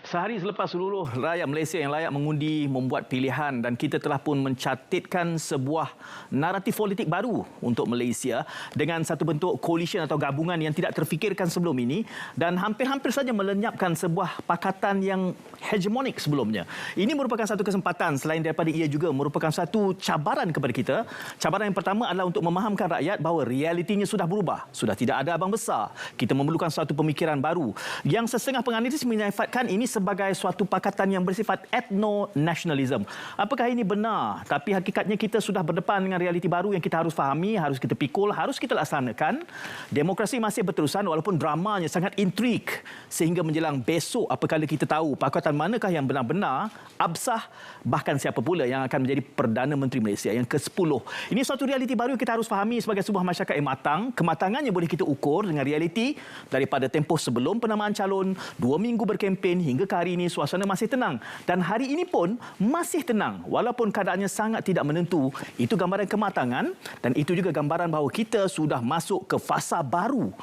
Sehari selepas seluruh rakyat Malaysia yang layak mengundi membuat pilihan dan kita telah pun mencatatkan sebuah naratif politik baru untuk Malaysia dengan satu bentuk coalition atau gabungan yang tidak terfikirkan sebelum ini dan hampir-hampir saja melenyapkan sebuah pakatan yang hegemonik sebelumnya. Ini merupakan satu kesempatan selain daripada ia juga merupakan satu cabaran kepada kita. Cabaran yang pertama adalah untuk memahamkan rakyat bahawa realitinya sudah berubah. Sudah tidak ada abang besar. Kita memerlukan satu pemikiran baru yang sesengah penganalisis menyifatkan ini sebagai suatu pakatan yang bersifat ethno-nationalism. Apakah ini benar? Tapi hakikatnya kita sudah berdepan dengan realiti baru yang kita harus fahami, harus kita pikul, harus kita laksanakan. Demokrasi masih berterusan walaupun dramanya sangat intrik sehingga menjelang besok apabila kita tahu pakatan manakah yang benar-benar absah, bahkan siapa pula yang akan menjadi Perdana Menteri Malaysia yang ke-10. Ini suatu realiti baru yang kita harus fahami sebagai sebuah masyarakat yang matang. Kematangannya boleh kita ukur dengan realiti daripada tempoh sebelum penamaan calon, 2 minggu berkempen hingga ke hari ini suasana masih tenang. Dan hari ini pun masih tenang walaupun keadaannya sangat tidak menentu. Itu gambaran kematangan dan itu juga gambaran bahawa kita sudah masuk ke fasa baru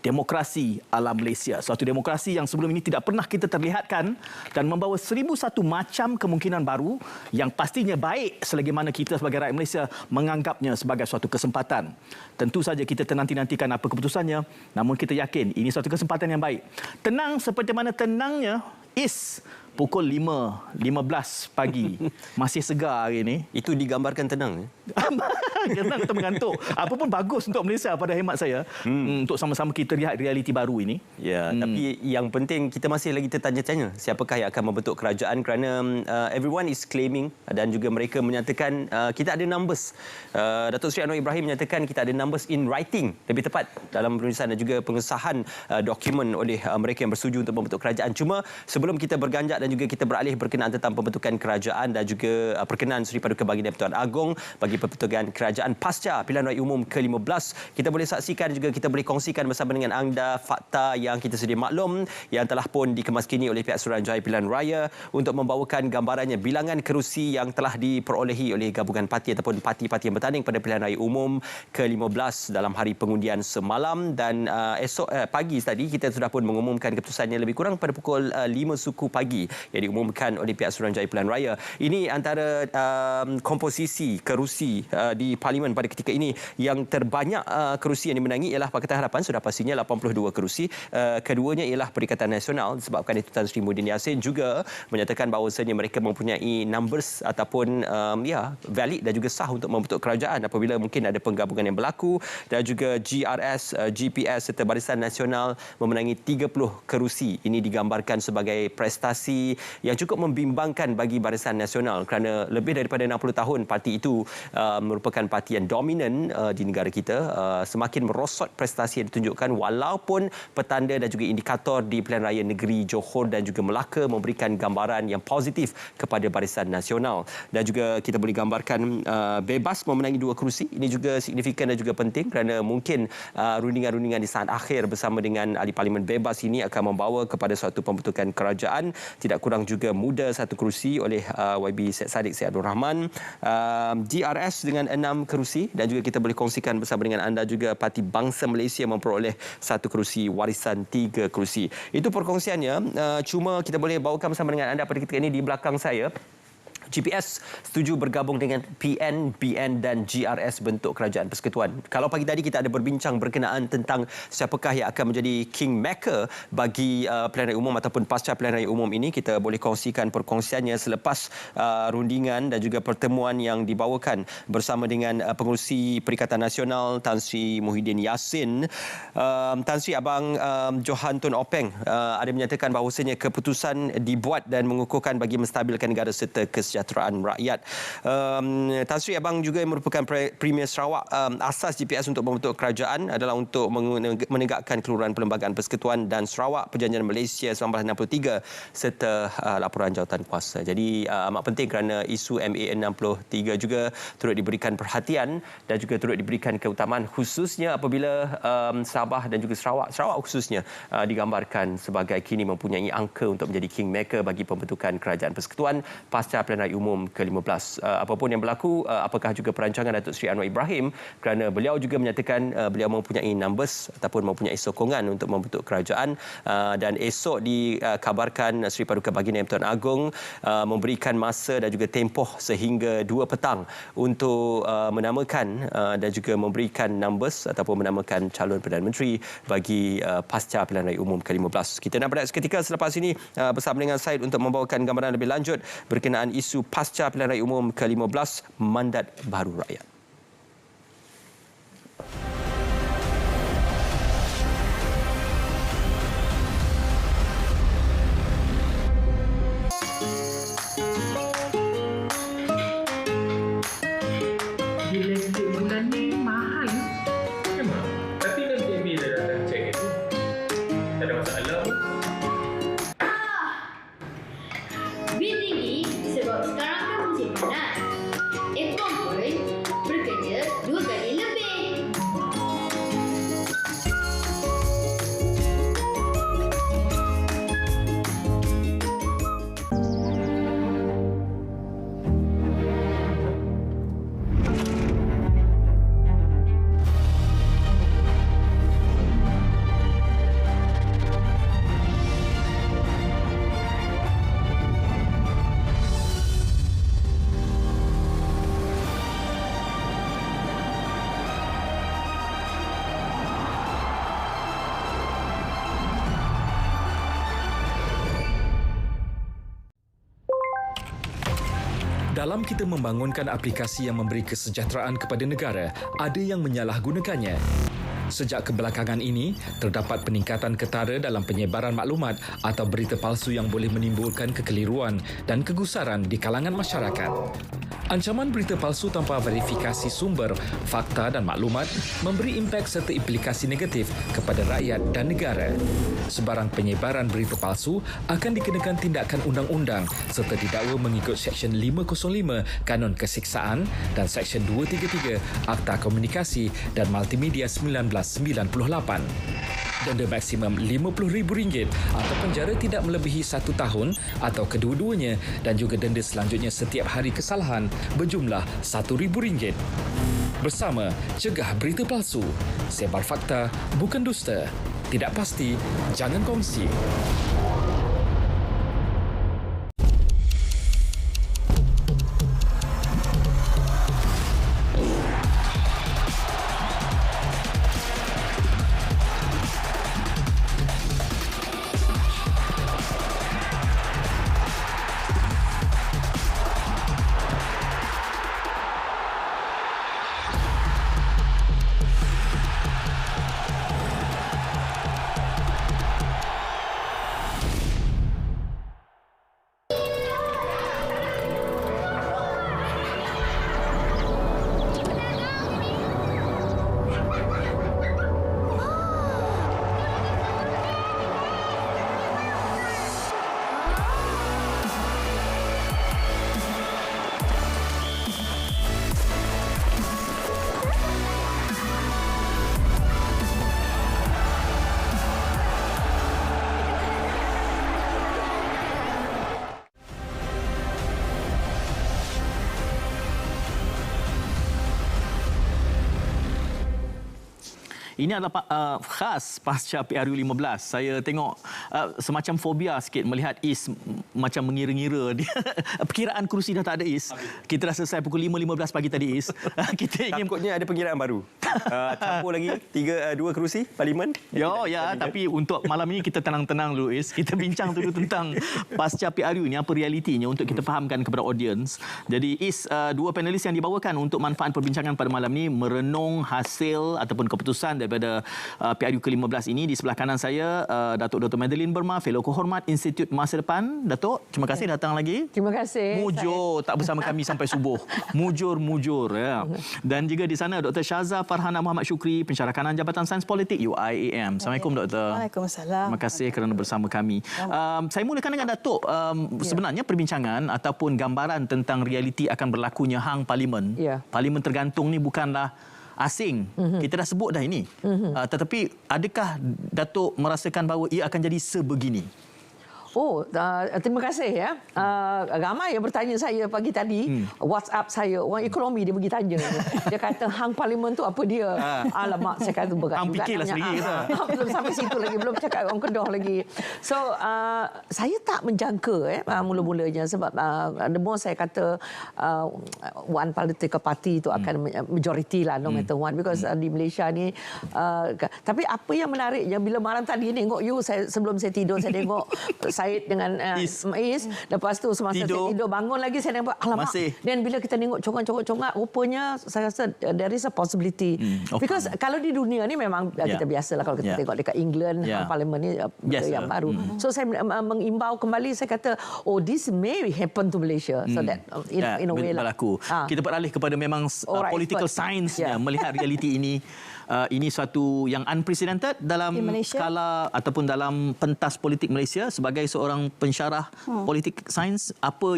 demokrasi ala Malaysia. Suatu demokrasi yang sebelum ini tidak pernah kita terlihatkan dan membawa 1001 macam kemungkinan baru yang pastinya baik selagi mana kita sebagai rakyat Malaysia menganggapnya sebagai suatu kesempatan. Tentu saja kita nanti-nantikan apa keputusannya, namun kita yakin ini suatu kesempatan yang baik. Tenang seperti mana tenangnya pukul 5.15 pagi. Masih segar hari ini. Itu digambarkan tenang. Tenang atau mengantuk. Apa pun bagus untuk Malaysia pada hemat saya. Untuk sama-sama kita lihat realiti baru ini. Ya, tapi yang penting kita masih lagi tertanya-tanya siapakah yang akan membentuk kerajaan kerana everyone is claiming dan juga mereka menyatakan kita ada numbers. Datuk Seri Anwar Ibrahim menyatakan kita ada numbers in writing. Lebih tepat dalam penulisan dan juga pengesahan dokumen oleh mereka yang bersetuju untuk membentuk kerajaan. Cuma sebelum kita berganjak dan juga kita beralih berkenaan tentang pembentukan kerajaan dan juga perkenan Seri Paduka Baginda Pertuan Agong bagi pembentukan kerajaan pasca pilihan raya umum ke-15. Kita boleh saksikan juga kita boleh kongsikan bersama dengan anda fakta yang kita sedia maklum yang telah pun dikemaskini oleh pihak Suruhanjaya Pilihan Raya untuk membawakan gambarannya bilangan kerusi yang telah diperolehi oleh gabungan parti ataupun parti-parti yang bertanding pada pilihan raya umum ke-15 dalam hari pengundian semalam dan esok pagi tadi kita sudah pun mengumumkan keputusannya lebih kurang pada pukul 5 suku pagi yang diumumkan oleh pihak Suruhanjaya Pilihan Raya. Ini antara komposisi kerusi di Parlimen pada ketika ini yang terbanyak kerusi yang dimenangi ialah Pakatan Harapan sudah pastinya 82 kerusi. Keduanya ialah Perikatan Nasional disebabkan itu Tan Sri Muhyiddin Yassin juga menyatakan bahawasanya mereka mempunyai numbers ataupun valid dan juga sah untuk membentuk kerajaan apabila mungkin ada penggabungan yang berlaku dan juga GRS, GPS serta Barisan Nasional memenangi 30 kerusi. Ini digambarkan sebagai prestasi yang cukup membimbangkan bagi Barisan Nasional kerana lebih daripada 60 tahun parti itu merupakan parti yang dominan di negara kita. Semakin merosot prestasi yang ditunjukkan walaupun petanda dan juga indikator di pilihan raya negeri Johor dan juga Melaka memberikan gambaran yang positif kepada Barisan Nasional. Dan juga kita boleh gambarkan bebas memenangi 2 kerusi. Ini juga signifikan dan juga penting kerana mungkin rundingan-rundingan di saat akhir bersama dengan ahli parlimen bebas ini akan membawa kepada suatu pembentukan kerajaan. Tidak kurang juga muda 1 kerusi oleh YB Syed Saddiq Syed Abdul Rahman, GRS dengan 6 kerusi dan juga kita boleh kongsikan bersama dengan anda juga Parti Bangsa Malaysia memperoleh 1 kerusi, Warisan 3 kerusi. Itu perkongsiannya. Cuma kita boleh bawakan bersama dengan anda pada ketika ini di belakang saya. GPS setuju bergabung dengan PN, BN dan GRS bentuk kerajaan persekutuan. Kalau pagi tadi kita ada berbincang berkenaan tentang siapakah yang akan menjadi kingmaker bagi pilihan raya umum ataupun pasca pilihan raya umum ini, kita boleh kongsikan perkongsiannya selepas rundingan dan juga pertemuan yang dibawakan bersama dengan pengurusi Perikatan Nasional Tan Sri Muhyiddin Yassin. Tan Sri Abang Johan Tun Openg ada menyatakan bahawasanya keputusan dibuat dan mengukuhkan bagi menstabilkan negara serta kesejahteraan rakyat. Tan Sri Abang juga merupakan Premier Sarawak. Asas GPS untuk membentuk kerajaan adalah untuk menegakkan keluruhan perlembagaan persekutuan dan Sarawak Perjanjian Malaysia 1963 serta laporan jawatan kuasa. Jadi amat penting kerana isu MA 63 juga turut diberikan perhatian dan juga turut diberikan keutamaan khususnya apabila Sabah dan juga Sarawak khususnya digambarkan sebagai kini mempunyai angka untuk menjadi kingmaker bagi pembentukan kerajaan persekutuan pasca pilihan raya Raya Umum ke-15. Apapun yang berlaku, apakah juga perancangan Datuk Seri Anwar Ibrahim, kerana beliau juga menyatakan beliau mempunyai numbers ataupun mempunyai sokongan untuk membentuk kerajaan, dan esok dikabarkan Seri Paduka Baginda Yang Tuan Agong memberikan masa dan juga tempoh sehingga 2 petang untuk menamakan dan juga memberikan numbers ataupun menamakan calon Perdana Menteri bagi pasca pilihan raya umum ke-15. Kita nak berehat seketika, selepas ini bersama dengan Said untuk membawakan gambaran lebih lanjut berkenaan isu pasca pilihan raya umum ke-15 mandat baru rakyat. Bil tinggi sebab sekarang kan musim panas. Aircon pun bekerja 2 kali lebih. Dalam kita membangunkan aplikasi yang memberi kesejahteraan kepada negara, ada yang menyalahgunakannya. Sejak kebelakangan ini, terdapat peningkatan ketara dalam penyebaran maklumat atau berita palsu yang boleh menimbulkan kekeliruan dan kegusaran di kalangan masyarakat. Ancaman berita palsu tanpa verifikasi sumber, fakta dan maklumat memberi impak serta implikasi negatif kepada rakyat dan negara. Sebarang penyebaran berita palsu akan dikenakan tindakan undang-undang serta didakwa mengikut Seksyen 505 Kanun Keseksaan dan Seksyen 233 Akta Komunikasi dan Multimedia 1998. Denda maksimum RM50,000 atau penjara tidak melebihi 1 tahun atau kedua-duanya, dan juga denda selanjutnya setiap hari kesalahan berjumlah RM1,000. Bersama, cegah berita palsu. Sebar fakta, bukan dusta. Tidak pasti, jangan kongsi. Ini adalah khas pasca PRU 15. Saya tengok semacam fobia sikit melihat Is macam mengira-ngira dia. Perkiraan kerusi dah tak ada, Is. Kita dah selesai pukul 5.15 pagi tadi, Is. Kita ingin Takutnya ada perkiraan baru. Campur lagi 2 kerusi parlimen. Ya, tapi untuk malam ini kita tenang-tenang dulu, Is. Kita bincang dulu tentang pasca PRU ni, apa realitinya untuk kita fahamkan kepada audiens. Jadi, Is, 2 panelis yang dibawakan untuk manfaat perbincangan pada malam ini merenung hasil ataupun keputusan daripada PRU ke-15 ini. Di sebelah kanan saya, Datuk Dr. Madeline Burma, Fellow Kehormat Institut Masa Depan. Datuk, terima kasih datang lagi. Terima kasih. Mujur tak bersama kami sampai subuh. Mujur. Ya. Dan juga di sana Dr. Syaza Farhana Muhammad Syukri, Pensyarah Kanan Jabatan Sains Politik UIAM. Assalamualaikum, Doktor. Waalaikumsalam. Terima kasih kerana bersama kami. Saya mulakan dengan Datuk. Sebenarnya perbincangan ataupun gambaran tentang realiti akan berlakunya hang parlimen. Parlimen tergantung ni bukanlah asing. Kita dah sebut dah ini. Tetapi adakah Datuk merasakan bahawa ia akan jadi sebegini? Terima kasih ya. Ramai yang bertanya saya pagi tadi, WhatsApp saya, orang ekonomi dia pergi tanya. Dia kata hang parlimen tu apa dia? Alamak, saya kata berat hang juga. Fikirlah sendiri kata. Belum sampai situ lagi, belum cakap orang Kedah lagi. So, saya tak menjangka mula-mulanya sebab the more saya kata one political party itu akan majority lah, no matter what, because di Malaysia ni tapi apa yang menariknya bila malam tadi tengok you, sebelum saya tidur saya tengok Said dengan Is. Lepas tu semasa saya tidur bangun lagi saya nampak alamak. Dan bila kita tengok congak rupanya saya rasa there is a possibility. Because kalau di dunia ni memang kita biasalah kalau kita tengok dekat England parlimen ni yang baru. So saya mengimbau kembali, saya kata this may happen to Malaysia. So that in a way lah. Berlaku. Kita beralih kepada memang political science melihat realiti ini. Ini suatu yang unprecedented dalam skala ataupun dalam pentas politik Malaysia. Sebagai seorang pensyarah politik sains, apa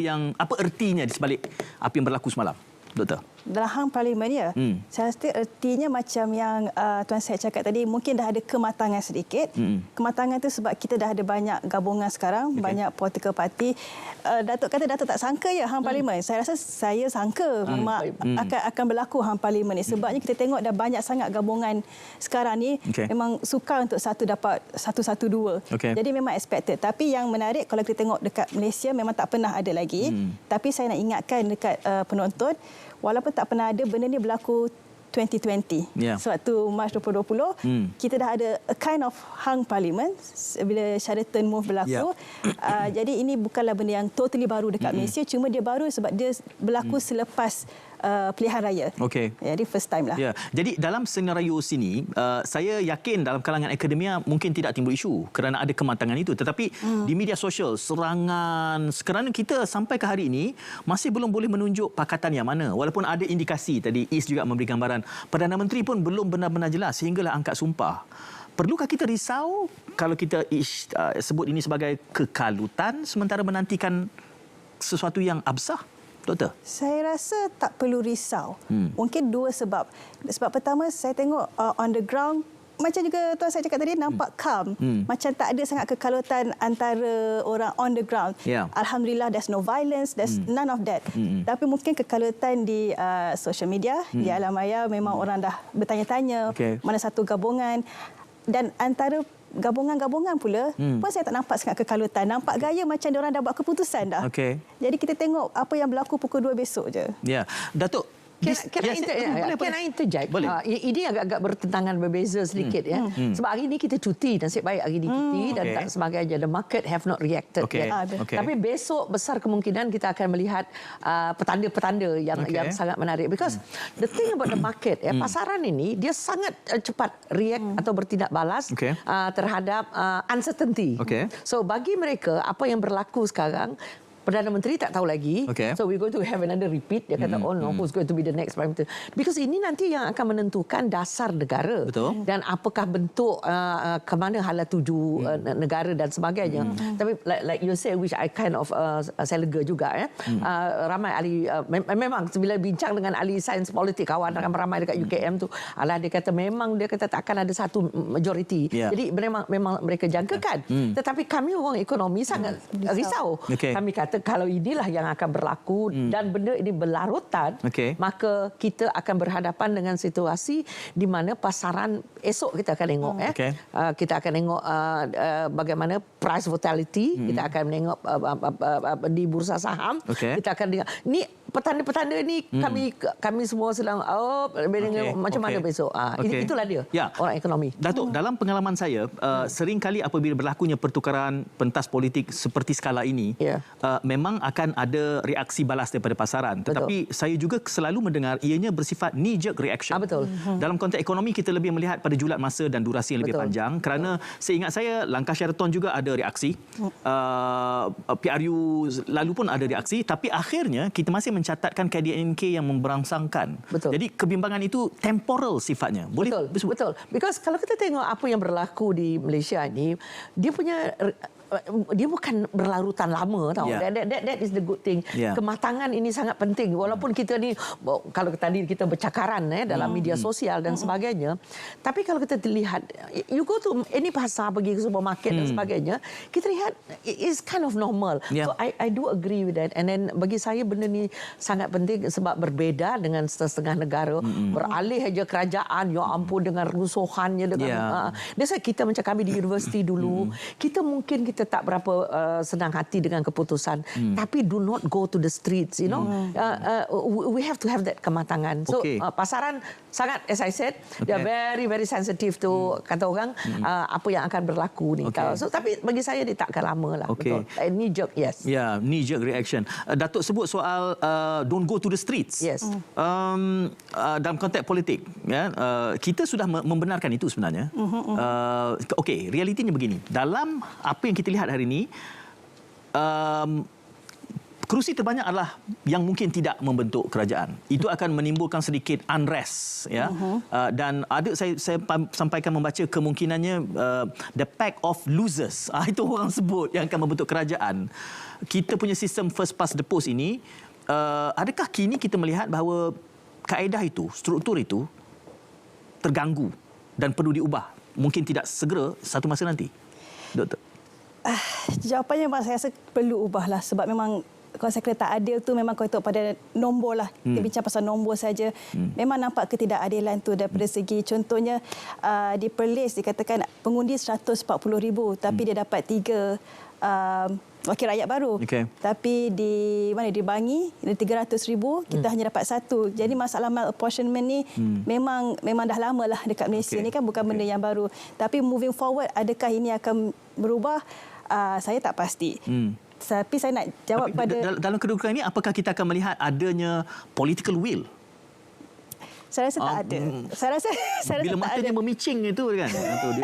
ertinya di sebalik apa yang berlaku semalam, Doktor? Dalam hang parlimen ya, saya rasa ertinya macam yang Tuan Syed cakap tadi, mungkin dah ada kematangan sedikit. Kematangan tu sebab kita dah ada banyak gabungan sekarang, banyak political party. Datuk kata Datuk tak sangka ya hang parlimen. Saya rasa saya sangka akan berlaku hang parlimen ni. Sebabnya kita tengok dah banyak sangat gabungan sekarang ni. Memang sukar untuk satu dapat 112. Jadi memang expected. Tapi yang menarik kalau kita tengok dekat Malaysia memang tak pernah ada lagi. Tapi saya nak ingatkan dekat penonton, walaupun tak pernah ada, benda ni berlaku 2020. Sebab tu Mac 2020, kita dah ada a kind of hang parlimen bila Sheraton move berlaku. Jadi ini bukanlah benda yang totally baru dekat Malaysia, cuma dia baru sebab dia berlaku selepas pilihan raya. Jadi first time lah. Jadi dalam senario sini, saya yakin dalam kalangan akademia mungkin tidak timbul isu kerana ada kematangan itu. Tetapi di media sosial, serangan, kerana kita sampai ke hari ini masih belum boleh menunjuk pakatan yang mana. Walaupun ada indikasi, tadi Is juga memberi gambaran, Perdana Menteri pun belum benar-benar jelas sehinggalah angkat sumpah. Perlukah kita risau kalau kita sebut ini sebagai kekalutan sementara menantikan sesuatu yang absah? Doktor? Saya rasa tak perlu risau. Mungkin dua sebab. Sebab pertama, saya tengok on the ground, macam juga Tuan saya cakap tadi, nampak calm. Macam tak ada sangat kekalutan antara orang on the ground. Alhamdulillah, there's no violence, there's none of that. Tapi mungkin kekalutan di social media, di alam maya, memang orang dah bertanya-tanya mana satu gabungan. Dan antara gabungan-gabungan pula pun saya tak nampak sangat kekalutan. Nampak gaya macam diorang dah buat keputusan dah. Jadi kita tengok apa yang berlaku pukul 2 besok je. Datuk, Can I interject? Ini agak-agak bertentangan, berbeza sedikit ya. Sebab hari ini kita cuti, nasib baik hari ini cuti dan tak sebagainya. The market have not reacted yet. Tapi besok besar kemungkinan kita akan melihat petanda-petanda yang sangat menarik. Because the thing about the market, pasaran ini dia sangat cepat react atau bertindak balas terhadap uncertainty. So bagi mereka apa yang berlaku sekarang, Perdana Menteri tak tahu lagi. So we're going to have another repeat. Dia kata, oh no, who's going to be the next Prime Minister? Because ini nanti yang akan menentukan dasar negara. Dan apakah bentuk ke mana hala tuju negara dan sebagainya. Tapi like you say, which I kind of saya lega juga. Ramai ahli, memang bila bincang dengan ahli sains politik, kawan ramai dekat UKM tu, dia kata memang dia kata tak akan ada satu majoriti. Jadi memang mereka jangkakan. Tetapi kami orang ekonomi sangat risau. Kami kata kalau inilah yang akan berlaku dan benda ini berlarutan, maka kita akan berhadapan dengan situasi di mana pasaran esok kita akan tengok kita akan tengok bagaimana price volatility, kita akan tengok di bursa saham, kita akan tengok ni petanda-petanda ni kami semua sedang macam mana besok. Itulah dia orang ekonomi. Datuk, dalam pengalaman saya sering kali apabila berlakunya pertukaran pentas politik seperti skala ini, memang akan ada reaksi balas daripada pasaran. Tetapi saya juga selalu mendengar ianya bersifat knee-jerk reaction. Dalam konteks ekonomi kita lebih melihat pada julat masa dan durasi yang lebih panjang. Kerana seingat saya langkah Sheraton juga ada reaksi. PRU lalu pun ada reaksi. Tapi akhirnya kita masih mencatatkan KDNK yang memberangsangkan. Betul. Jadi kebimbangan itu temporal sifatnya. Boleh betul. Because kalau kita tengok apa yang berlaku di Malaysia ini, dia bukan berlarutan lama tau. Yeah. That is the good thing. Yeah. Kematangan ini sangat penting. Walaupun kita ni kalau tadi kita bercakaran dalam media sosial dan sebagainya, tapi kalau kita lihat, you go to any pasar, pergi ke supermarket dan sebagainya, kita lihat it's kind of normal. Yeah. So I do agree with that. And then bagi saya benda ni sangat penting sebab berbeza dengan setengah negara. Beralih aja kerajaan, ya ampun, dengan rusuhannya dengan that's why kita macam kami di universiti dulu, kita tak berapa senang hati dengan keputusan, tapi do not go to the streets, you know. We have to have that kematangan. So pasaran sangat, as I said, they are very very sensitive to kata orang apa yang akan berlaku ni. So tapi bagi saya dia takkan lama lah. Betul. Knee jerk, yes. Knee jerk reaction. Datuk sebut soal don't go to the streets. Yes. Dalam konteks politik, kita sudah membenarkan itu sebenarnya. Realitinya begini. Dalam apa yang kita lihat hari ini, kerusi terbanyak adalah yang mungkin tidak membentuk kerajaan. Itu akan menimbulkan sedikit unrest, dan ada saya sampaikan membaca kemungkinannya the pack of losers, itu orang sebut, yang akan membentuk kerajaan. Kita punya sistem first past the post ini, adakah kini kita melihat bahawa kaedah itu, struktur itu terganggu dan perlu diubah? Mungkin tidak segera, satu masa nanti, Doktor. Jawapannya memang saya rasa perlu ubahlah, sebab memang kalau saya kata tak adil tu memang kau tengok pada nombor lah. Kita bincang pasal nombor saja. Memang nampak ketidakadilan tu daripada segi, contohnya di Perlis dikatakan pengundi 140,000 tapi dia dapat 3 wakil rakyat baru. Tapi di Bangi 300,000 kita hanya dapat 1. Jadi masalah malapportionment ni memang dah lama lah dekat Malaysia ni kan, bukan benda yang baru. Tapi moving forward, adakah ini akan berubah? Saya tak pasti. Tapi saya nak jawab pada dalam kedudukan ini, apakah kita akan melihat adanya political will? Saya rasa tak ada. Saya rasa bila matanya memicing itu kan,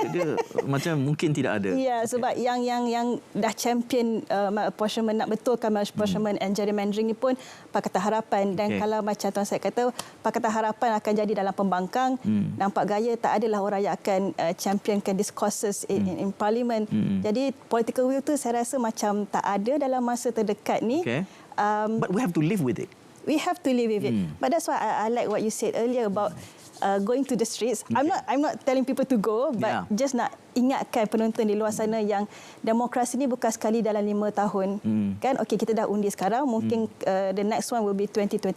dia macam mungkin tidak ada. Ya, sebab yang dah champion malapportionment, nak betulkan malapportionment and gerrymandering ni pun Pakatan Harapan. Dan kalau macam Tuan Syed kata, Pakatan Harapan akan jadi dalam pembangkang, nampak gaya tak adalah orang yang akan championkan discourses in parliament. Jadi political will tu saya rasa macam tak ada dalam masa terdekat ni. But we have to live with it. We have to live with it. But that's why I like what you said earlier about going to the streets. I'm not telling people to go, but just nak ingatkan penonton di luar sana yang demokrasi ni bukan sekali dalam 5 tahun. Kan? Okey, kita dah undi sekarang, mungkin the next one will be 2027.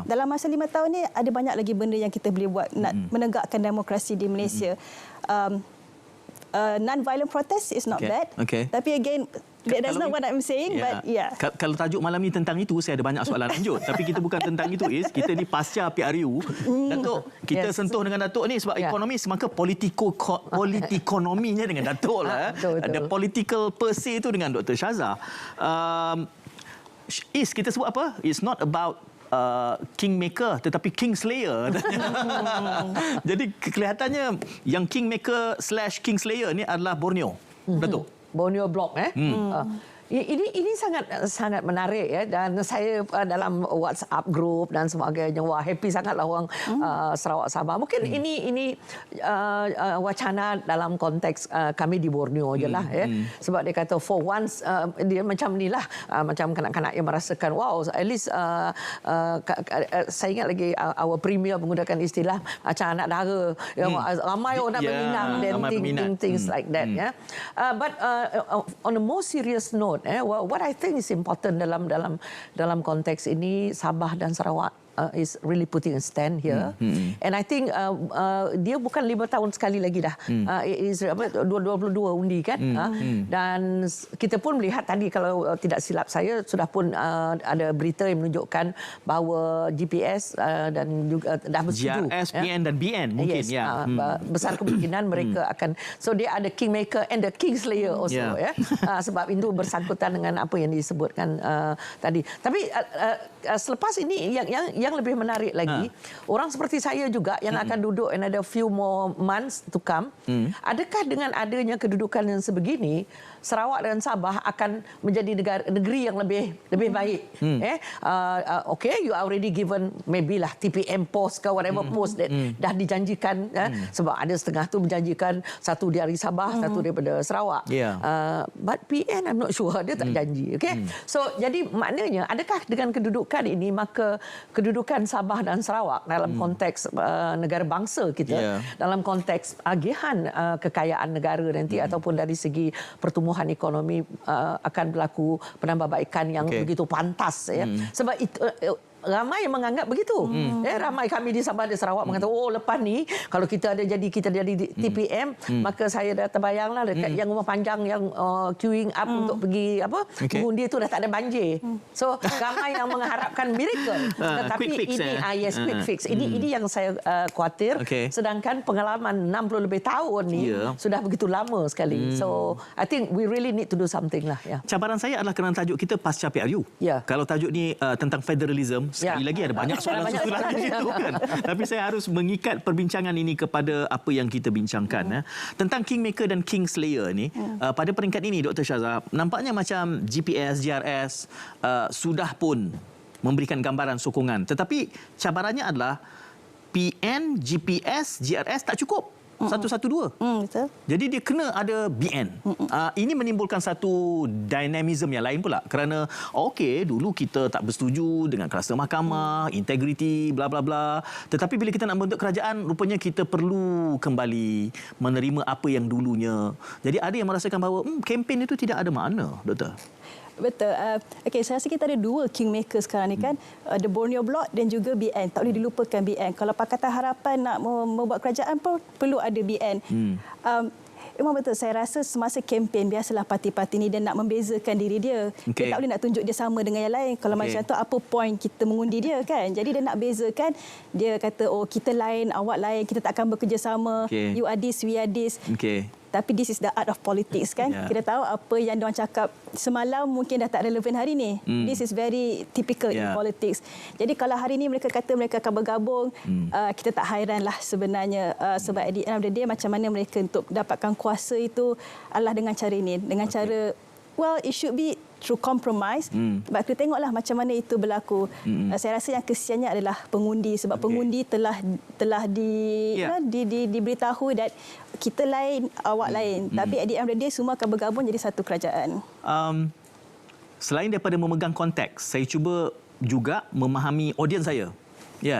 Dalam masa 5 tahun ni ada banyak lagi benda yang kita boleh buat nak menegakkan demokrasi di Malaysia. Non-violent protest is not bad. Tapi again, that's not what I'm saying, but Kalau tajuk malam ni tentang itu, saya ada banyak soalan lanjut. Tapi kita bukan tentang itu, kita ni pasca PRU. Datuk, kita sentuh dengan Datuk ni sebab ekonomi semangka politikonominya dengan Datuk lah. The political per se itu dengan Dr. Shazza. Kita sebut apa? It's not about Kingmaker tetapi Kingslayer. Jadi kelihatannya yang Kingmaker / Kingslayer ni adalah Borneo. Datuk. Borneo Block Ini sangat menarik ya, dan saya dalam WhatsApp group dan sebagainya, wah happy sangatlah orang Sarawak Sabah. Mungkin ini wacana dalam konteks kami di Borneo jelah ya. Sebab dia kata for once dia macam nilah, macam kanak-kanak yang merasakan wow, at least saya ingat lagi our premier menggunakan istilah macam anak dara yang ramai orang nak berminat dan things like that ya. But on a more serious note, what I think is important dalam konteks ini, Sabah dan Sarawak is really putting a stand here. And I think dia bukan 5 tahun sekali lagi dah. It is 22 undi kan. Dan kita pun melihat tadi, kalau tidak silap saya, sudah pun ada berita yang menunjukkan bahawa GPS dan juga dah bersetuju. GRS, PN dan BN mungkin. Besar kemungkinan mereka akan, so dia ada Kingmaker and the Kingslayer also. Sebab itu bersangkutan dengan apa yang disebutkan tadi. Tapi selepas ini yang yang lebih menarik lagi, orang seperti saya juga yang akan duduk another few more months to come, adakah dengan adanya kedudukan yang sebegini, Sarawak dan Sabah akan menjadi negeri yang lebih baik? Okay, you already given maybe lah TPM post ke whatever post that dah dijanjikan, sebab ada setengah tu menjanjikan satu dari Sabah, satu daripada Sarawak. But PN I'm not sure, dia tak janji. Okay, so jadi maknanya adakah dengan kedudukan ini, maka kedudukan Sabah dan Sarawak dalam konteks negara bangsa kita, dalam konteks agihan kekayaan negara nanti ataupun dari segi pertumbuhan ekonomi akan berlaku penambahbaikan yang begitu pantas, ya. Sebab itu ramai yang menganggap begitu. Ramai kami di Sabah dan Sarawak mengatakan, oh lepas ni kalau kita jadi TPM, maka saya dah terbayanglah dekat yang rumah panjang yang queuing up untuk pergi mengundi itu dah tak ada banjir. So ramai yang mengharapkan miracle. Tetapi quick fix, ini quick fix. Ini yang saya khawatir. Sedangkan pengalaman 60 lebih tahun ni sudah begitu lama sekali. So I think we really need to do something lah. Cabaran saya adalah kerana tajuk kita pasca PRU. Kalau tajuk ni tentang federalism, sekali lagi ada banyak soalan susulan di situ kan. Tapi saya harus mengikat perbincangan ini kepada apa yang kita bincangkan. Tentang Kingmaker dan Kingslayer ni, pada peringkat ini Dr. Syazah, nampaknya macam GPS, GRS sudah pun memberikan gambaran sokongan. Tetapi cabarannya adalah PN, GPS, GRS tak cukup. 112. Betul. Jadi dia kena ada BN. Ini menimbulkan satu dinamism yang lain pula. Kerana okey, dulu kita tak bersetuju dengan kluster mahkamah, integriti, bla bla bla. Tetapi bila kita nak membentuk kerajaan, rupanya kita perlu kembali menerima apa yang dulunya. Jadi ada yang merasakan bahawa kempen itu tidak ada makna, Doktor. Betul. Okey, saya rasa kita ada dua Kingmaker sekarang ni kan. The Borneo Bloc dan juga BN. Tak boleh dilupakan BN. Kalau Pakatan Harapan nak membuat kerajaan pun perlu ada BN. Memang betul, saya rasa semasa kempen biasalah parti-parti ni dia nak membezakan diri dia. Dia tak boleh nak tunjuk dia sama dengan yang lain. Kalau macam tu apa point kita mengundi dia kan. Jadi dia nak bezakan, dia kata oh kita lain, awak lain, kita tak akan bekerjasama. You are this, we are this. Tapi this is the art of politics kan. Kita tahu apa yang diorang cakap semalam mungkin dah tak relevan hari ni. This is very typical in politics. Jadi kalau hari ni mereka kata mereka akan bergabung, kita tak hairanlah sebenarnya. Sebab at the end of the day, macam mana mereka untuk dapatkan kuasa itu adalah dengan cara ini. Dengan cara, well, it should be through compromise. Sebab kita tengoklah macam mana itu berlaku. Saya rasa yang kesiannya adalah pengundi. Sebab pengundi telah diberitahu that kita lain, awak lain. Tapi at the end of the day, semua akan bergabung jadi satu kerajaan. Selain daripada memegang konteks, saya cuba juga memahami audiens saya.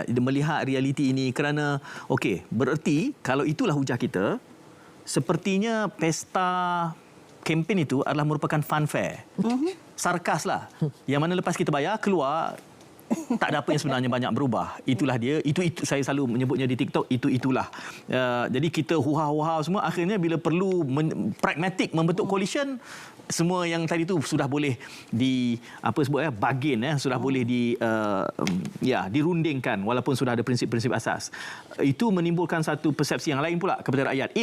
Melihat realiti ini kerana, okey, bererti kalau itulah hujah kita, sepertinya pesta kempen itu adalah merupakan funfair. Sarkas lah. Yang mana lepas kita bayar, keluar, tak ada apa yang sebenarnya banyak berubah. Itulah dia. Itu saya selalu menyebutnya di TikTok, itulah. Jadi kita huha-huha semua, akhirnya bila perlu pragmatik membentuk coalition, semua yang tadi tu sudah boleh bargain, sudah boleh dirundingkan walaupun sudah ada prinsip-prinsip asas. Itu menimbulkan satu persepsi yang lain pula kepada rakyat.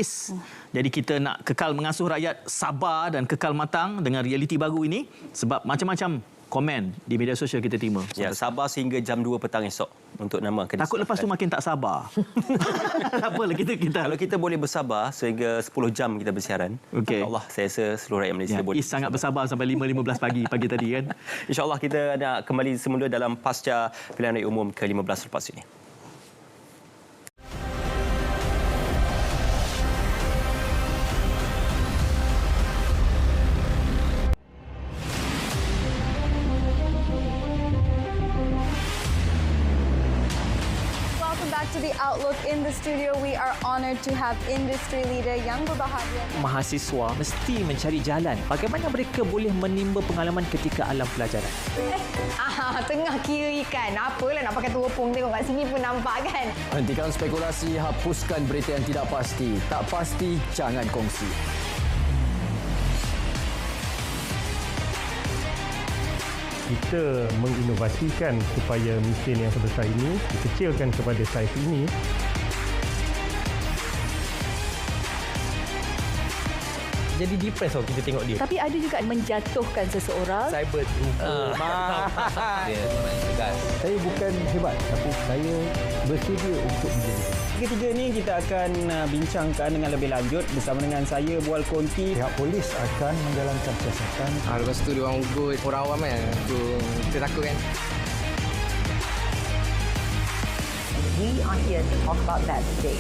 Jadi kita nak kekal mengasuh rakyat sabar dan kekal matang dengan realiti baru ini, sebab macam-macam komen di media sosial kita terima. Sabar sehingga jam 2 petang esok untuk nama akan takut lepas tu makin tak sabar. Apalah kita kalau kita boleh bersabar sehingga 10 jam kita bersiaran, Allah, saya rasa seluruh rakyat Malaysia boleh. Sangat bersabar sampai 5:15 pagi tadi kan. InsyaAllah kita nak kembali semula dalam pasca pilihan raya umum ke-15 lepas ini. To the Outlook in the studio, we are honoured to have industry leader yang berbahagia. Mahasiswa mesti mencari jalan bagaimana mereka boleh menimba pengalaman ketika alam pelajaran. Tengah kira ikan. Apalah nak pakai teropong, tengok kat sini pun nampak kan. Hentikan spekulasi, hapuskan berita yang tidak pasti. Tak pasti, jangan kongsi. Kita menginovasikan supaya mesin yang sebesar ini dikecilkan kepada saiz ini. jadi depressed kita tengok dia. Tapi ada juga menjatuhkan seseorang. Cyber Saya bukan hebat, tapi saya bersedia untuk menjadi. Ketiga ni kita akan bincangkan dengan lebih lanjut bersama dengan saya, Bual Konti. Pihak polis akan menjalankan siasatan. Lepas tu dia orang ugut orang awam kan. Tu kita takut kan. We are here to talk about that today.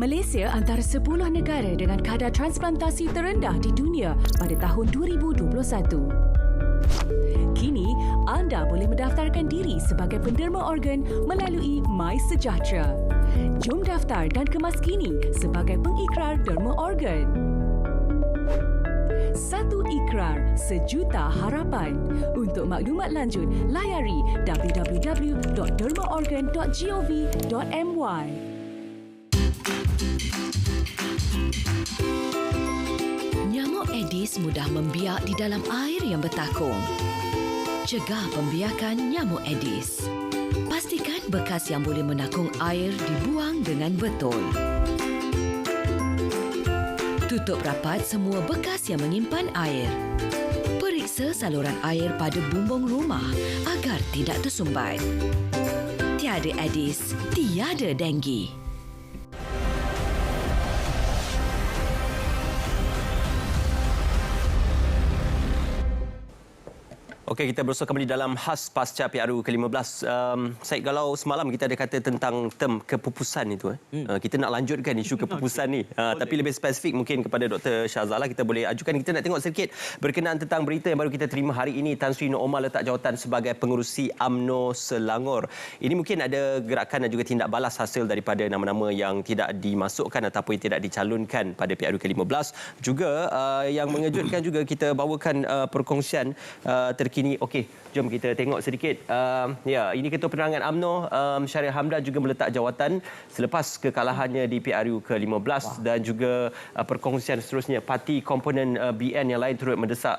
Malaysia antara 10 negara dengan kadar transplantasi terendah di dunia pada tahun 2021. Kini, anda boleh mendaftarkan diri sebagai penderma organ melalui MySejahtera. Jom daftar dan kemas kini sebagai pengikrar derma organ. Satu ikrar, sejuta harapan. Untuk maklumat lanjut, layari www.dermaorgan.gov.my. Nyamuk Aedes mudah membiak di dalam air yang bertakung. Cegah pembiakan nyamuk Aedes. Pastikan bekas yang boleh menakung air dibuang dengan betul. Tutup rapat semua bekas yang menyimpan air. Periksa saluran air pada bumbung rumah agar tidak tersumbat. Tiada Aedes, tiada denggi. Okey, kita bersua kembali dalam khas pasca PRU ke-15. Syed, kalau semalam kita ada kata tentang term kepupusan itu. Kita nak lanjutkan isu kepupusan ni. Tapi lebih spesifik mungkin kepada Dr. Syahzala, kita boleh ajukan. Kita nak tengok sedikit berkenaan tentang berita yang baru kita terima hari ini. Tan Sri Nur Omar letak jawatan sebagai pengerusi UMNO Selangor. Ini mungkin ada gerakan dan juga tindak balas hasil daripada nama-nama yang tidak dimasukkan ataupun tidak dicalonkan pada PRU ke-15. Juga yang mengejutkan juga kita bawakan perkongsian terkini. Okey, jom kita tengok sedikit. Ini Ketua Penerangan UMNO Syaril Hamdan juga meletak jawatan selepas kekalahannya di PRU ke-15 dan juga perkongsian seterusnya. Parti komponen BN yang lain turut mendesak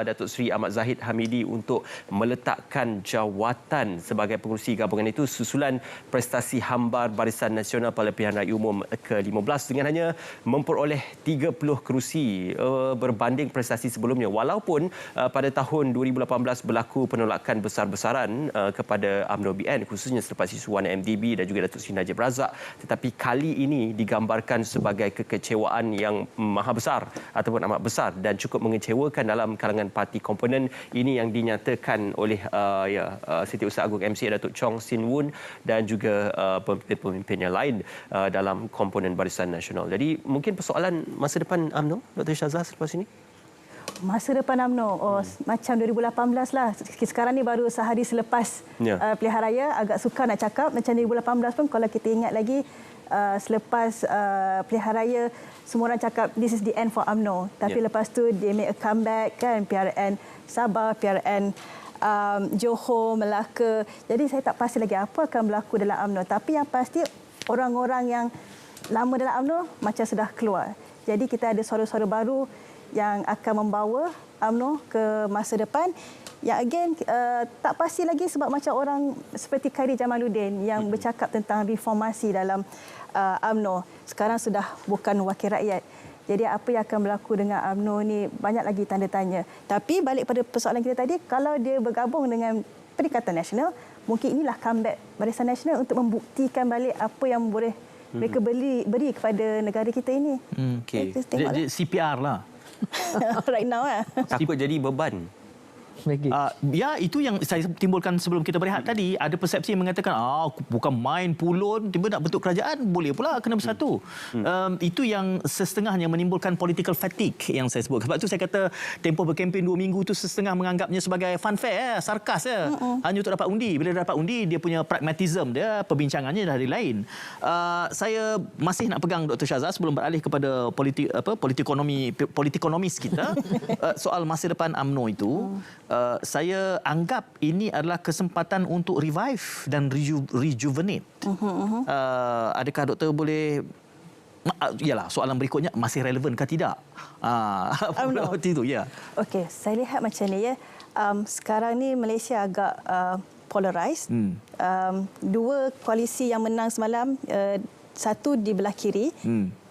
Datuk Seri Ahmad Zahid Hamidi untuk meletakkan jawatan sebagai pengerusi gabungan itu susulan prestasi hambar Barisan Nasional Parlimen Pilihan Raya Umum ke-15 dengan hanya memperoleh 30 kerusi berbanding prestasi sebelumnya. Walaupun pada tahun 2018 berlaku penolakan besar-besaran kepada UMNO BN khususnya selepas isu Wan MDB dan juga Datuk Seri Najib Razak, tetapi kali ini digambarkan sebagai kekecewaan yang maha besar ataupun amat besar dan cukup mengecewakan dalam kalangan parti komponen. Ini yang dinyatakan oleh Setiausaha Agung MCA Datuk Chong Sin Woon dan juga pemimpin-pemimpin yang lain dalam komponen Barisan Nasional. Jadi mungkin persoalan masa depan UMNO, Dr. Syahzala, selepas ini? Masa depan UMNO, macam 2018 lah. Sekarang ni baru sehari selepas pilihan raya, agak sukar nak cakap. Macam 2018 pun kalau kita ingat lagi, selepas pilihan raya, semua orang cakap this is the end for UMNO. Tapi lepas tu dia make a comeback kan, PRN Sabah, PRN Johor, Melaka. Jadi saya tak pasti lagi apa akan berlaku dalam UMNO. Tapi yang pasti orang-orang yang lama dalam UMNO macam sudah keluar. Jadi kita ada suara-suara baru yang akan membawa UMNO ke masa depan. Yang again tak pasti lagi sebab macam orang seperti Khairi Jamaluddin yang bercakap tentang reformasi dalam UMNO. Sekarang sudah bukan wakil rakyat. Jadi apa yang akan berlaku dengan UMNO ni banyak lagi tanda tanya. Tapi balik pada persoalan kita tadi, kalau dia bergabung dengan Perikatan Nasional, mungkin inilah comeback Barisan Nasional untuk membuktikan balik apa yang boleh mereka beri kepada negara kita ini. Okey. CPR lah. Right now lah. Takut jadi beban. Ya, itu yang saya timbulkan sebelum kita berehat tadi. Ada persepsi yang mengatakan, bukan main pulun, tiba nak bentuk kerajaan, boleh pula kena bersatu. Itu yang setengahnya menimbulkan political fatigue yang saya sebut. Sebab itu saya kata tempoh berkempen 2 minggu itu setengah menganggapnya sebagai funfair, sarkas ya. Hanya untuk dapat undi. Bila dapat undi, dia punya pragmatism dia, perbincangannya dari lain. Saya masih nak pegang Dr. Shazza sebelum beralih kepada politikonomis kita. Soal masa depan UMNO itu, saya anggap ini adalah kesempatan untuk revive dan rejuvenate. Adakah doktor boleh... Yalah, soalan berikutnya masih relevan ke tidak? Itu ya. Okey, saya lihat macam ni ya. Sekarang ni Malaysia agak polarized. Dua koalisi yang menang semalam, satu di belah kiri,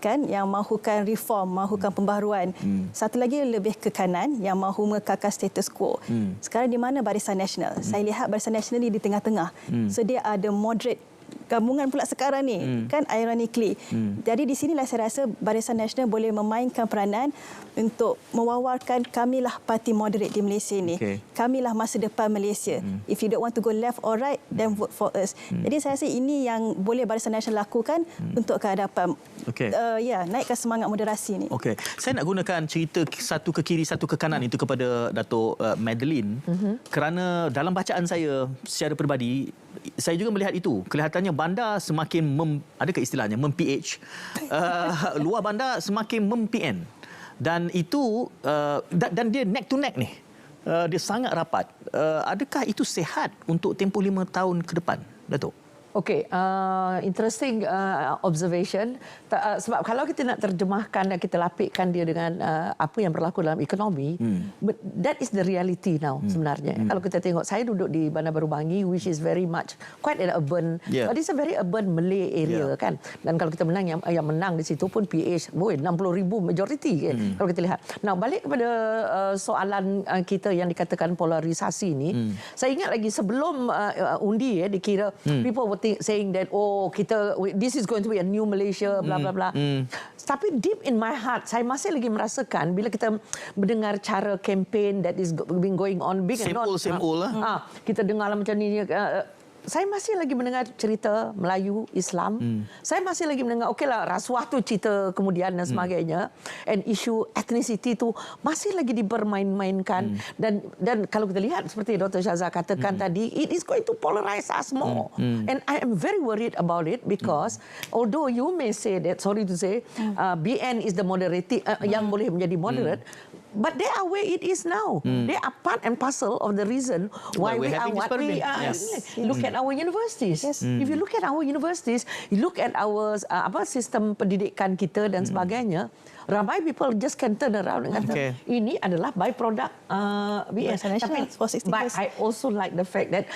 kan, yang mahukan reform, mahukan pembaharuan. Satu lagi lebih ke kanan yang mahu mengekalkan status quo. Sekarang di mana Barisan Nasional? Saya lihat Barisan Nasional ni di tengah-tengah. So dia ada moderate gabungan pula sekarang ni, kan, ironically. Jadi di sinilah saya rasa Barisan Nasional boleh memainkan peranan untuk mewawarkan kamilah parti moderate di Malaysia ni. Kamilah masa depan Malaysia. If you don't want to go left or right, then vote for us. Jadi saya rasa ini yang boleh Barisan Nasional lakukan untuk kehadapan. Naikkan semangat moderasi ni. Saya nak gunakan cerita satu ke kiri, satu ke kanan itu kepada Datuk Madeline. Kerana dalam bacaan saya secara peribadi, saya juga melihat itu. Kelihatannya bandar semakin adakah istilahnya mem-PH, luar bandar semakin mem-PN. Dan itu dan dia neck to neck ni. Dia sangat rapat. Adakah itu sihat untuk tempoh 5 tahun ke depan, Datuk? Okey, interesting observation. Sebab kalau kita nak terjemahkan dan kita lapikkan dia dengan apa yang berlaku dalam ekonomi, that is the reality now sebenarnya. Kalau kita tengok, saya duduk di Bandar Baru Bangi, which is very much quite an urban, but it's a very urban Malay area, kan. Dan kalau kita menang, yang menang di situ pun PH, 60,000 majoriti, kan, kalau kita lihat. Now, balik kepada soalan kita yang dikatakan polarisasi ni, saya ingat lagi sebelum undi, dikira people were saying that this is going to be a new Malaysia, bla bla bla. Tapi deep in my heart, saya masih lagi merasakan bila kita mendengar cara campaign that is been going on, big and not. Same old lah. Kita dengar macam ni. Saya masih lagi mendengar cerita Melayu, Islam. Saya masih lagi mendengar, okeylah, rasuah tu cerita kemudian dan sebagainya. And isu ethnicity tu masih lagi dipermain-mainkan. Dan kalau kita lihat seperti Dr. Shazza katakan tadi, it is going to polarize us more. And I am very worried about it because although you may say that, sorry to say, BN is the moderate, yang boleh menjadi moderate, but they are where it is now. They are part and parcel of the reason why we are what we are. Look at our universities. If you look at our universities, you look at our sistem pendidikan kita dan sebagainya, ramai people just can turn around and kata, ini adalah byproduct BN. But I also like the fact that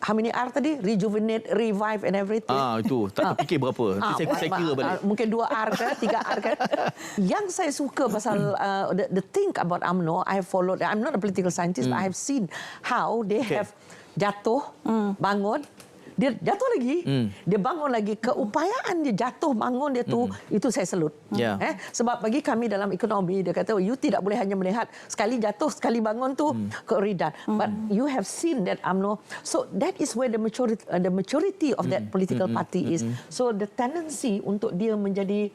how many R tadi? Rejuvenate, revive and everything. Itu. Tak terfikir berapa. Nanti saya kira balik. Mungkin 2 R ke, 3 R ke. Yang saya suka pasal the think about UMNO, I have followed. I'm not a political scientist, but I have seen how they have jatuh, bangun, dia jatuh lagi, dia bangun lagi. Keupayaan dia jatuh bangun dia tu, itu saya salut. Sebab bagi kami dalam ekonomi, dia kata you tidak boleh hanya melihat sekali jatuh sekali bangun tu keuridan, but you have seen that UMNO. So that is where the maturity of that political party is. So the tendency untuk dia menjadi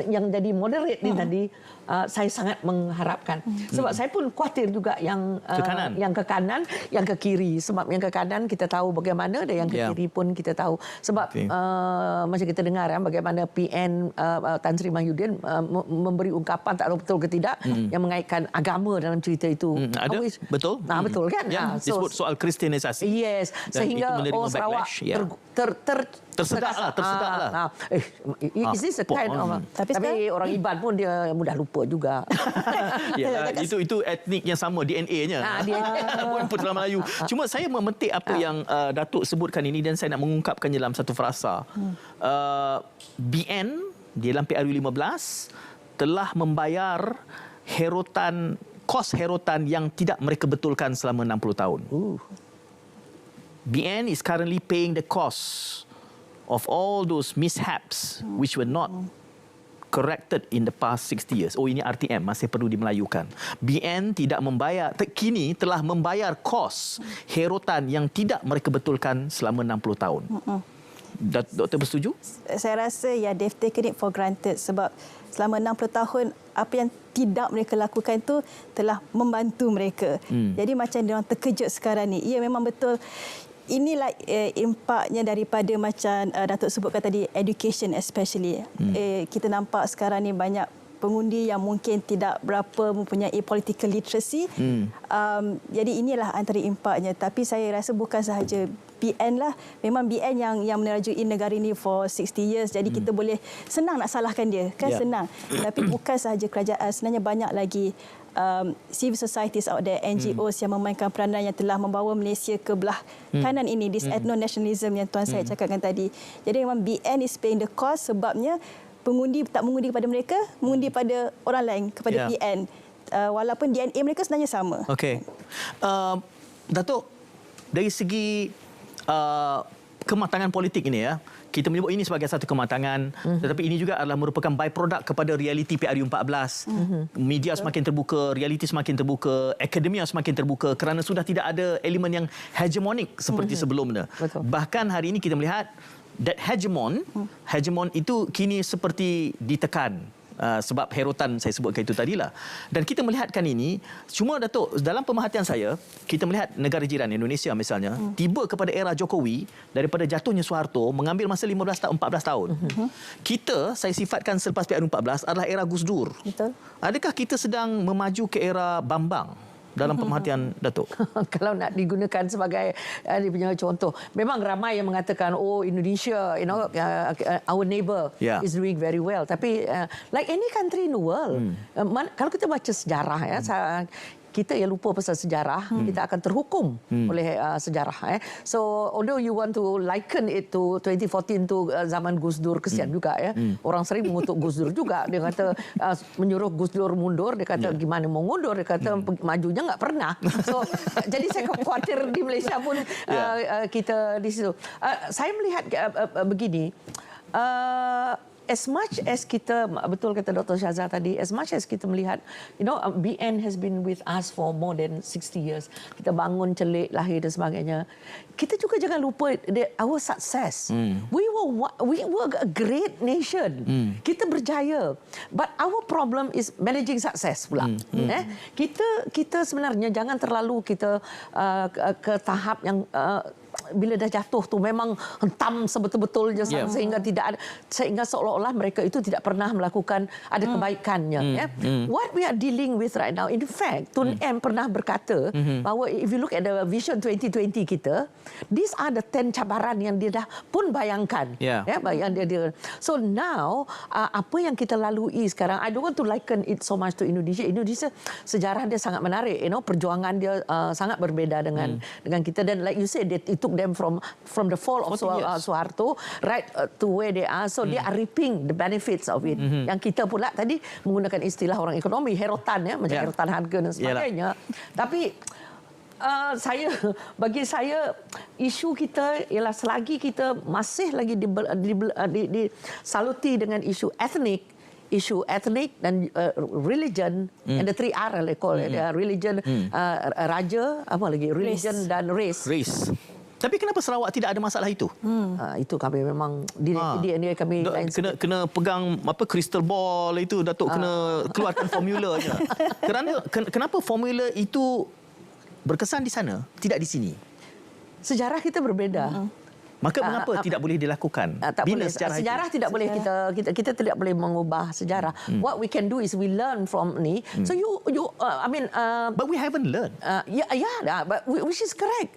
yang jadi moderate ni tadi, saya sangat mengharapkan. Sebab saya pun khawatir juga yang ke kanan, yang ke kiri. Sebab yang ke kanan kita tahu bagaimana, dan yang ke kiri pun kita tahu. Sebab macam kita dengar bagaimana PN Tan Sri Mahyudin memberi ungkapan, tak tahu betul ke tidak, yang mengaitkan agama dalam cerita itu. Ada? Betul? Betul kan? Disebut soal kristianisasi. Yes. Sehingga Sarawak tersedak lah. Is this a kind of... Tapi orang Iban pun dia mudah lupa juga. Itu etnik yang sama, DNA-nya. Bukan Putera Melayu. Cuma saya memetik apa yang Datuk sebutkan ini, dan saya nak mengungkapkannya dalam satu frasa. BN di dalam PRU15 telah membayar kos herotan yang tidak mereka betulkan selama 60 tahun. BN is currently paying the cost of all those mishaps which were not corrected in the past 60 years. Oh, ini RTM masih perlu dimelayukan. BN tidak membayar, kini telah membayar kos herotan yang tidak mereka betulkan selama 60 tahun. Doktor bersetuju? Saya rasa they've taken it for granted sebab selama 60 tahun apa yang tidak mereka lakukan itu telah membantu mereka. Jadi macam diorang terkejut sekarang ni. Ya, memang betul. Inilah impaknya daripada macam Datuk sebutkan tadi, education especially. Kita nampak sekarang ni banyak pengundi yang mungkin tidak berapa mempunyai political literacy. Jadi inilah antara impaknya. Tapi saya rasa bukan sahaja BN lah. Memang BN yang menerajui negara ini for 60 years. Jadi kita boleh senang nak salahkan dia. Kan senang. Tapi bukan sahaja kerajaan. Sebenarnya banyak lagi civil societies out there, NGOs yang memainkan peranan yang telah membawa Malaysia ke belah kanan ini. This ethno-nationalism yang Tuan Syed cakapkan tadi. Jadi memang BN is paying the cost sebabnya pengundi tak mengundi kepada mereka, mengundi pada orang lain, kepada BN. Walaupun DNA mereka sebenarnya sama. Okey. Datuk, dari segi kematangan politik ini kita menyebut ini sebagai satu kematangan, tetapi ini juga adalah merupakan by-product kepada realiti PRU 14. Media semakin terbuka, realiti semakin terbuka, akademia semakin terbuka kerana sudah tidak ada elemen yang hegemonik seperti sebelumnya. Bahkan hari ini kita melihat that hegemon itu kini seperti ditekan. Sebab herotan saya sebutkan itu tadilah. Dan kita melihatkan ini, cuma Datuk, dalam pemerhatian saya, kita melihat negara jiran Indonesia misalnya, tiba kepada era Jokowi, daripada jatuhnya Soeharto, mengambil masa 15 tahun, 14 tahun. Kita, saya sifatkan selepas PRU 14, adalah era Gus Dur. Betul. Adakah kita sedang memaju ke era Bambang? Dalam pemerhatian Datuk? Kalau nak digunakan sebagai dia punya contoh, memang ramai yang mengatakan Indonesia, our neighbour is doing very well. Tapi like any country in the world, kalau kita baca sejarah kita yang lupa pasal sejarah, kita akan terhukum oleh sejarah. So, although you want to liken it to 2014 to zaman Gus Dur, kesian juga Orang sering mengutuk Gus Dur juga. Dia kata menyuruh Gus Dur mundur, dia kata gimana mau mundur, dia kata majunya enggak pernah. So, jadi saya khawatir di Malaysia pun kita di situ. Saya melihat begini, as much as kita, betul kata Dr. Shazza tadi, as much as kita melihat, BN has been with us for more than 60 years. Kita bangun celik, lahir dan sebagainya. Kita juga jangan lupa our success. We were a great nation. Kita berjaya. But our problem is managing success pula. Kita sebenarnya jangan terlalu kita ke tahap yang bila dah jatuh tu memang hentam sebetul-betulnya sehingga seolah-olah mereka itu tidak pernah melakukan ada kebaikannya. What we are dealing with right now, in fact, Tun M pernah berkata bahawa if you look at the Vision 2020 kita, these are the 10 cabaran yang dia dah pun bayangkan. So now apa yang kita lalui sekarang, I don't want to liken it so much to Indonesia. Indonesia sejarah dia sangat menarik, perjuangan dia sangat berbeza dengan kita, dan like you said, it took them from the fall of Soeharto right to where they are. So they are reaping the benefits of it. Yang kita pula tadi menggunakan istilah orang ekonomi, herotan macam herotan harga dan sebagainya. Tapi bagi saya isu kita ialah selagi kita masih lagi disaluti dengan isu etnik dan religion, and the 3R they call it, religion, raja, apa lagi, religion dan race. Tapi kenapa Sarawak tidak ada masalah itu? Itu kami memang DNA kami kena pegang crystal ball itu, Datuk, kena keluarkan formulanya. Kenapa formula itu berkesan di sana, tidak di sini? Sejarah kita berbeza. Maka mengapa tidak boleh dilakukan? Tak boleh. Sejarah tidak boleh kita tidak boleh mengubah sejarah. What we can do is we learn from ni. So but we haven't learned. But which is correct.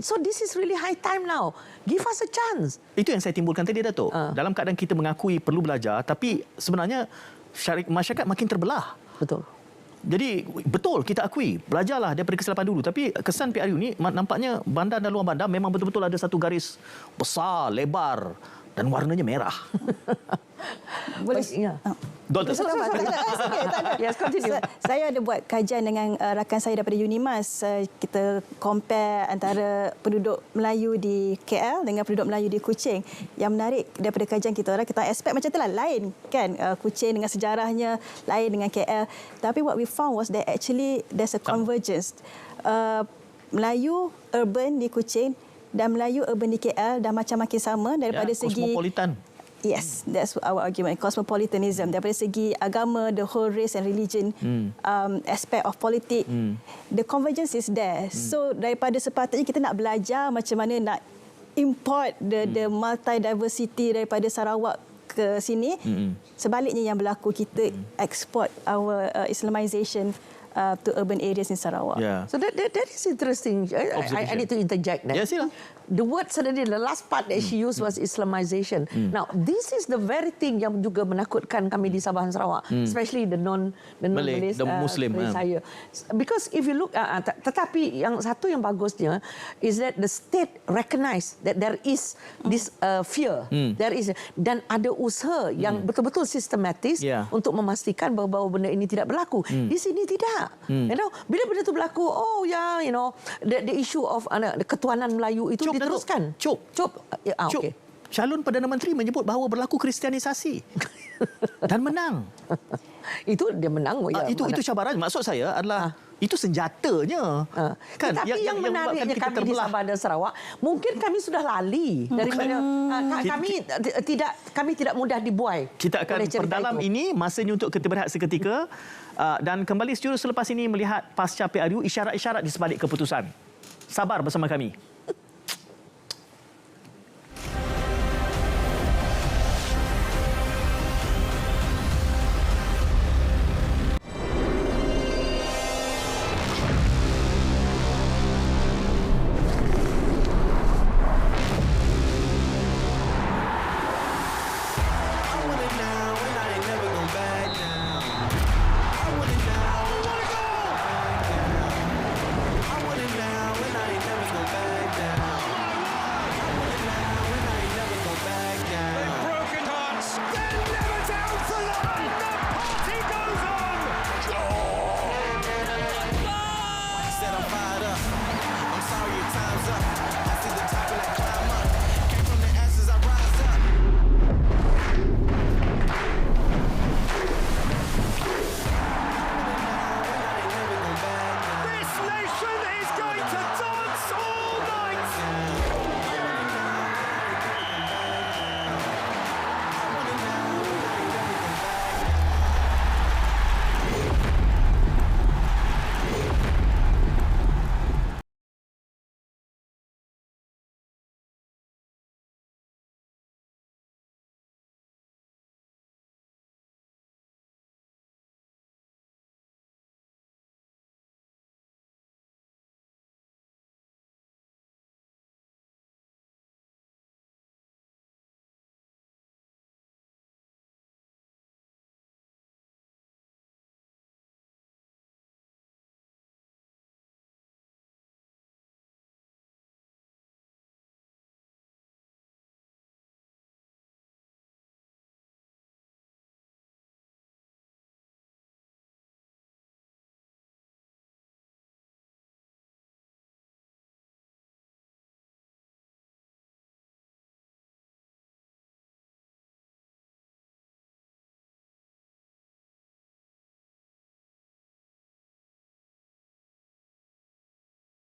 So this is really high time now. Give us a chance. Itu yang saya timbulkan tadi, Datuk. Dalam keadaan kita mengakui perlu belajar, tapi sebenarnya masyarakat makin terbelah. Betul. Jadi betul kita akui, belajarlah daripada kesilapan dulu, tapi kesan PRU ni nampaknya bandar dan luar bandar memang betul-betul ada satu garis besar, lebar dan warnanya merah. Boleh Doktor. Yes, continue. Saya ada buat kajian dengan rakan saya daripada Unimas. Kita compare antara penduduk Melayu di KL dengan penduduk Melayu di Kuching. Yang menarik daripada kajian kita expect macam itulah, lain kan, Kuching dengan sejarahnya lain dengan KL. Tapi what we found was that actually there's a convergence. Melayu urban di Kuching dan Melayu urban di KL dah macam makin sama daripada segi cosmopolitan. Yes, that's our argument. Cosmopolitanism. Daripada segi agama, the whole race and religion aspect of politik, the convergence is there. So daripada sepatutnya kita nak belajar macam mana nak import the multi-diversity daripada Sarawak ke sini. Sebaliknya yang berlaku, kita export our Islamization to urban areas in Sarawak. Yeah. So that is interesting. I need to interject that. Yes, yeah. The word suddenly, the last part that she used was Islamization. Now, this is the very thing yang juga menakutkan kami di Sabah dan Sarawak, especially the non-Malays, the Muslim. Saya. Because if you look, tetapi yang satu yang bagusnya is that the state recognize that there is this fear, there is, dan ada usaha yang betul-betul sistematis untuk memastikan bahawa benda ini tidak berlaku. Di sini tidak. You know, bila benda itu berlaku, the issue of ketuanan Melayu itu diteruskan. Cop. Okay. Calon Perdana Menteri menyebut bahawa berlaku kristianisasi dan menang. Itu dia menang. Itu cabaran. Maksud saya adalah itu senjatanya. Kan? Tapi yang menariknya kami di Sabah dan Sarawak, mungkin kami sudah lali daripada kami tidak mudah dibuai. Kita akan perdalam ini, masanya untuk kita berehat seketika dan kembali sejurus selepas ini melihat pasca PRU, isyarat-isyarat di sebalik keputusan. Sabar bersama kami.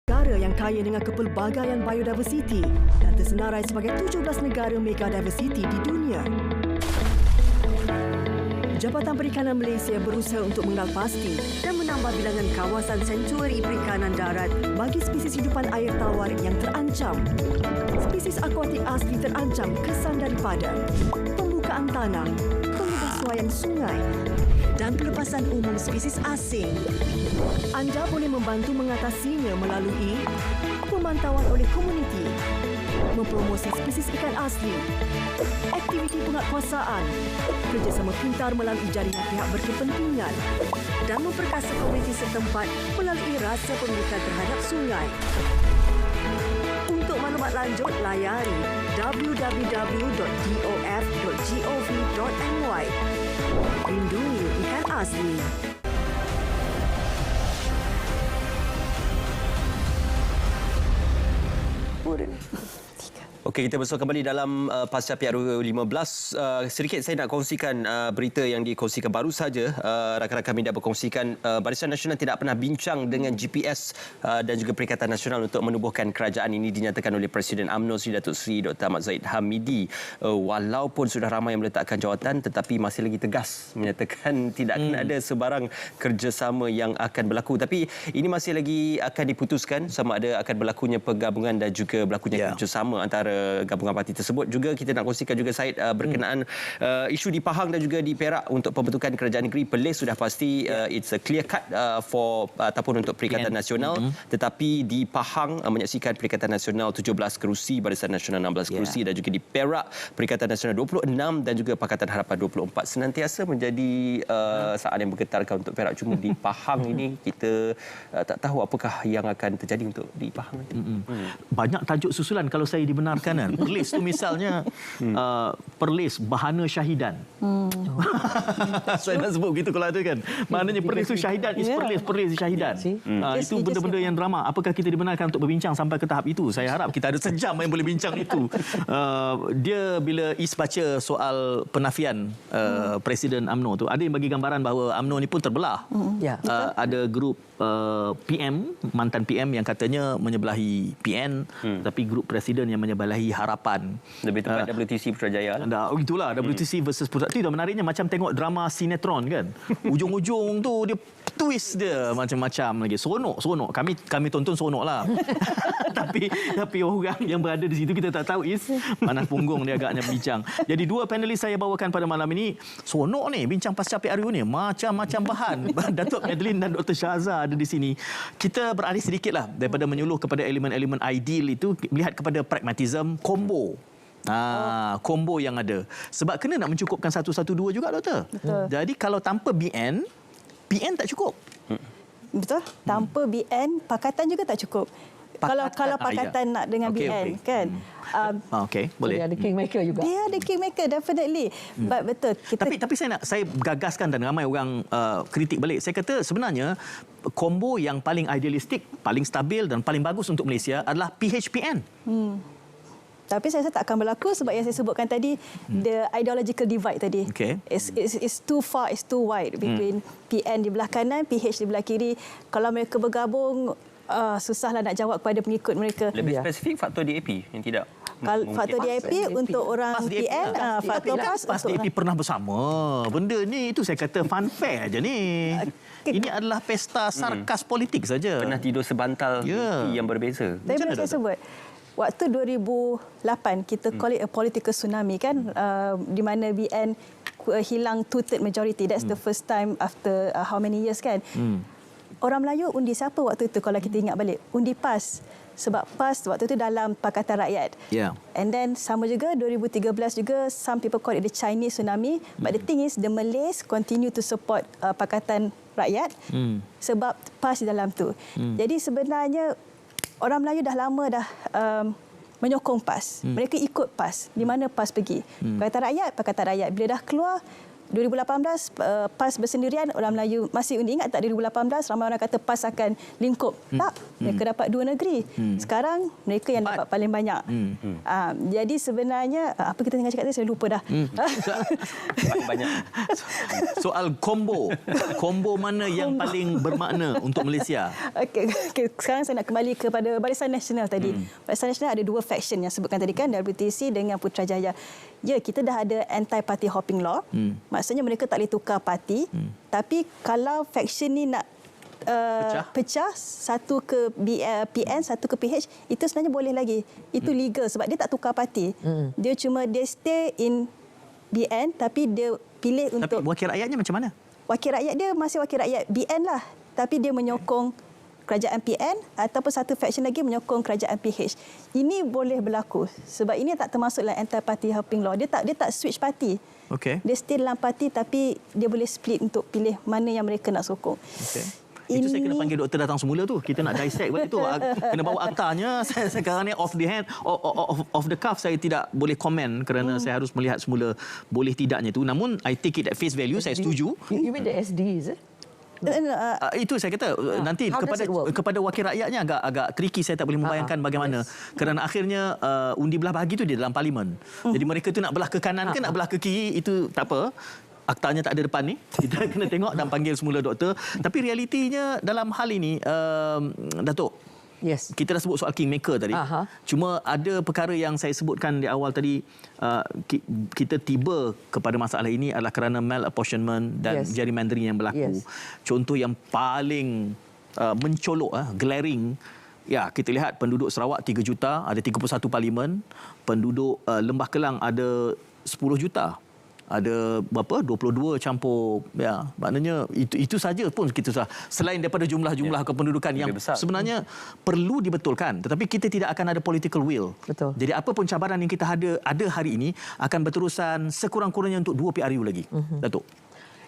Negara yang kaya dengan kepelbagaian biodiversity dan tersenarai sebagai 17 negara mega diversity di dunia. Jabatan Perikanan Malaysia berusaha untuk mengenal pasti dan menambah bilangan kawasan sentuari perikanan darat bagi spesies hidupan air tawar yang terancam. Spesies akuatik asli terancam kesan daripada pembukaan tanah, penggaswayan sungai dan pelepasan umum spesies asing. Anda boleh membantu mengatasinya melalui pemantauan oleh komuniti, mempromosi spesies ikan asli, aktiviti penguatkuasaan, kerjasama pintar melalui jaringan pihak berkepentingan dan memperkasa komuniti setempat melalui rasa pemilikan terhadap sungai. Untuk maklumat maklumat lanjut, layari www.dof.gov.my. Lindungi ikan asli. Okey, kita bersua kembali dalam Pasca PRU15. Sedikit saya nak kongsikan berita yang dikongsikan baru saja. Rakan-rakan media berkongsikan Barisan Nasional tidak pernah bincang dengan GPS dan juga Perikatan Nasional untuk menubuhkan kerajaan. Ini dinyatakan oleh Presiden UMNO Sri Datuk Seri Dr. Ahmad Zahid Hamidi. Walaupun sudah ramai yang meletakkan jawatan, tetapi masih lagi tegas menyatakan tidak akan ada sebarang kerjasama yang akan berlaku. Tapi ini masih lagi akan diputuskan sama ada akan berlakunya penggabungan dan juga berlakunya kerjasama antara gabungan parti tersebut. Juga kita nak kongsikan juga Syed berkenaan isu di Pahang dan juga di Perak untuk pembentukan kerajaan negeri. Perlis sudah pasti it's a clear cut for ataupun untuk Perikatan Nasional, tetapi di Pahang menyaksikan Perikatan Nasional 17 kerusi, Barisan Nasional 16 kerusi dan juga di Perak Perikatan Nasional 26 dan juga Pakatan Harapan 24. Senantiasa menjadi saat yang bergetarkan untuk Perak. Cuma di Pahang ini kita tak tahu apakah yang akan terjadi untuk di Pahang. Banyak tajuk susulan kalau saya dibenarkan. Perlis tu misalnya Perlis Bahana Syahidan. Saya nak sebut begitu kalau ada kan. Maknanya Perlis tu Syahidan is Perlis Syahidan. Itu benda-benda yang drama. Apakah kita dibenarkan untuk berbincang sampai ke tahap itu? Saya harap kita ada sejam yang boleh bincang itu. Dia bila Is baca soal penafian Presiden UMNO tu, ada yang bagi gambaran bahawa UMNO ni pun terbelah. Ada grup PM, mantan PM yang katanya menyebelahi PN, tapi grup Presiden yang menyebelahi Harapan. Lebih tepat WTC Putrajaya. Itulah WTC versus Putrajaya. Itu dah menariknya macam tengok drama sinetron kan. Ujung-ujung tu dia twist dia macam-macam lagi. Seronok. Kami tonton seronok lah. tapi orang yang berada di situ kita tak tahu panas punggung dia agaknya bincang. Jadi dua panelis saya bawakan pada malam ini seronok ni bincang pasca PRU ni. Macam-macam bahan. Datuk Madeline dan Dr. Shahzad ada di sini. Kita beralih sedikitlah daripada menyuluh kepada elemen-elemen ideal itu, melihat kepada pragmatism, combo. Combo yang ada. Sebab kena nak mencukupkan 112 juga, Doktor. Betul. Jadi kalau tanpa BN, PN tak cukup. Betul. Tanpa BN, pakatan juga tak cukup. Kalau pakatan nak dengan BN kan. Okey, boleh. Dia ada kingmaker juga. Dia ada kingmaker, definitely. But betul. Tapi saya gagaskan dan ramai orang kritik balik. Saya kata sebenarnya combo yang paling idealistik, paling stabil dan paling bagus untuk Malaysia adalah PHPN. Tapi saya rasa tak akan berlaku sebab yang saya sebutkan tadi, the ideological divide tadi. It's too far, it's too wide between PN di belah kanan, PH di belah kiri. Kalau mereka bergabung, susahlah nak jawab kepada pengikut mereka. Lebih spesifik faktor DAP yang tidak. Faktor DAP untuk orang PN, faktor PAS DAP pernah bersama. Benda ni itu saya kata funfair aja ni. Ini adalah pesta sarkas politik saja. Pernah tidur sebantal yang berbeza. Tapi bila saya sebut, waktu 2008 kita call it a political tsunami kan, di mana BN hilang two-third majority. That's the first time after how many years kan. Orang Melayu undi siapa waktu itu kalau kita ingat balik? Undi PAS. Sebab PAS waktu itu dalam Pakatan Rakyat. And then sama juga 2013 juga, some people call it the Chinese tsunami. But the thing is the Malays continue to support Pakatan Rakyat sebab PAS di dalam tu. Jadi sebenarnya orang Melayu dah lama dah menyokong PAS. Mereka ikut PAS. Di mana PAS pergi? Pakatan Rakyat. Bila dah keluar 2018 PAS bersendirian, orang Melayu masih undi. Ingat tak 2018 ramai orang kata PAS akan lingkup. Tak, mereka dapat dua negeri. Sekarang mereka yang dapat paling banyak. Jadi sebenarnya apa kita tengah cakap tadi saya lupa dah. Banyak. Soal combo mana yang paling bermakna untuk Malaysia? Okey, sekarang saya nak kembali kepada Barisan Nasional tadi. Barisan Nasional ada dua faction yang sebutkan tadi kan, WTC dengan Putrajaya. Ya, kita dah ada anti-party hopping law. Maksudnya mereka tak boleh tukar parti. Tapi kalau faction ni nak pecah, satu ke PN, satu ke PH, itu sebenarnya boleh lagi. Itu legal sebab dia tak tukar parti. Dia cuma dia stay in BN tapi dia pilih untuk... Tapi wakil rakyatnya macam mana? Wakil rakyat dia masih wakil rakyat BN lah. Tapi dia menyokong kerajaan PN ataupun satu faction lagi menyokong kerajaan PH. Ini boleh berlaku sebab ini tak termasuk dalam anti-party hopping law. Dia tak switch parti. Okay. Dia stay dalam parti tapi dia boleh split untuk pilih mana yang mereka nak sokong. Okay. Itu saya kena panggil doktor datang semula tu. Kita nak dissect balik tu. Kena bawa aktanya. Saya sekarang ni off the cuff, saya tidak boleh komen kerana saya harus melihat semula boleh tidaknya tu. Namun I take it at face value, saya setuju. You mean the SD, is it? Itu saya kata nanti kepada wakil rakyatnya agak tricky, saya tak boleh membayangkan bagaimana. Kerana akhirnya undi belah bahagi tu di dalam parlimen. Jadi mereka tu nak belah ke kanan ke nak belah ke kiri, itu tak apa. Aktanya tak ada depan ni. Kita kena tengok dan panggil semula doktor. Tapi realitinya dalam hal ini, Datuk, kita dah sebut soal kingmaker tadi. Cuma ada perkara yang saya sebutkan di awal tadi, kita tiba kepada masalah ini adalah kerana malapportionment dan gerrymandering yang berlaku. Contoh yang paling mencolok, glaring, ya, kita lihat penduduk Sarawak 3 juta, ada 31 parlimen. Penduduk Lembah Kelang ada 10 juta. Ada berapa? 22 campur, ya, maknanya itu saja pun kita susah. Selain daripada jumlah-jumlah kependudukan yang sebenarnya perlu dibetulkan, tetapi kita tidak akan ada political will. Betul. Jadi apa pun cabaran yang kita ada hari ini akan berterusan sekurang-kurangnya untuk 2 PRU lagi. Datuk.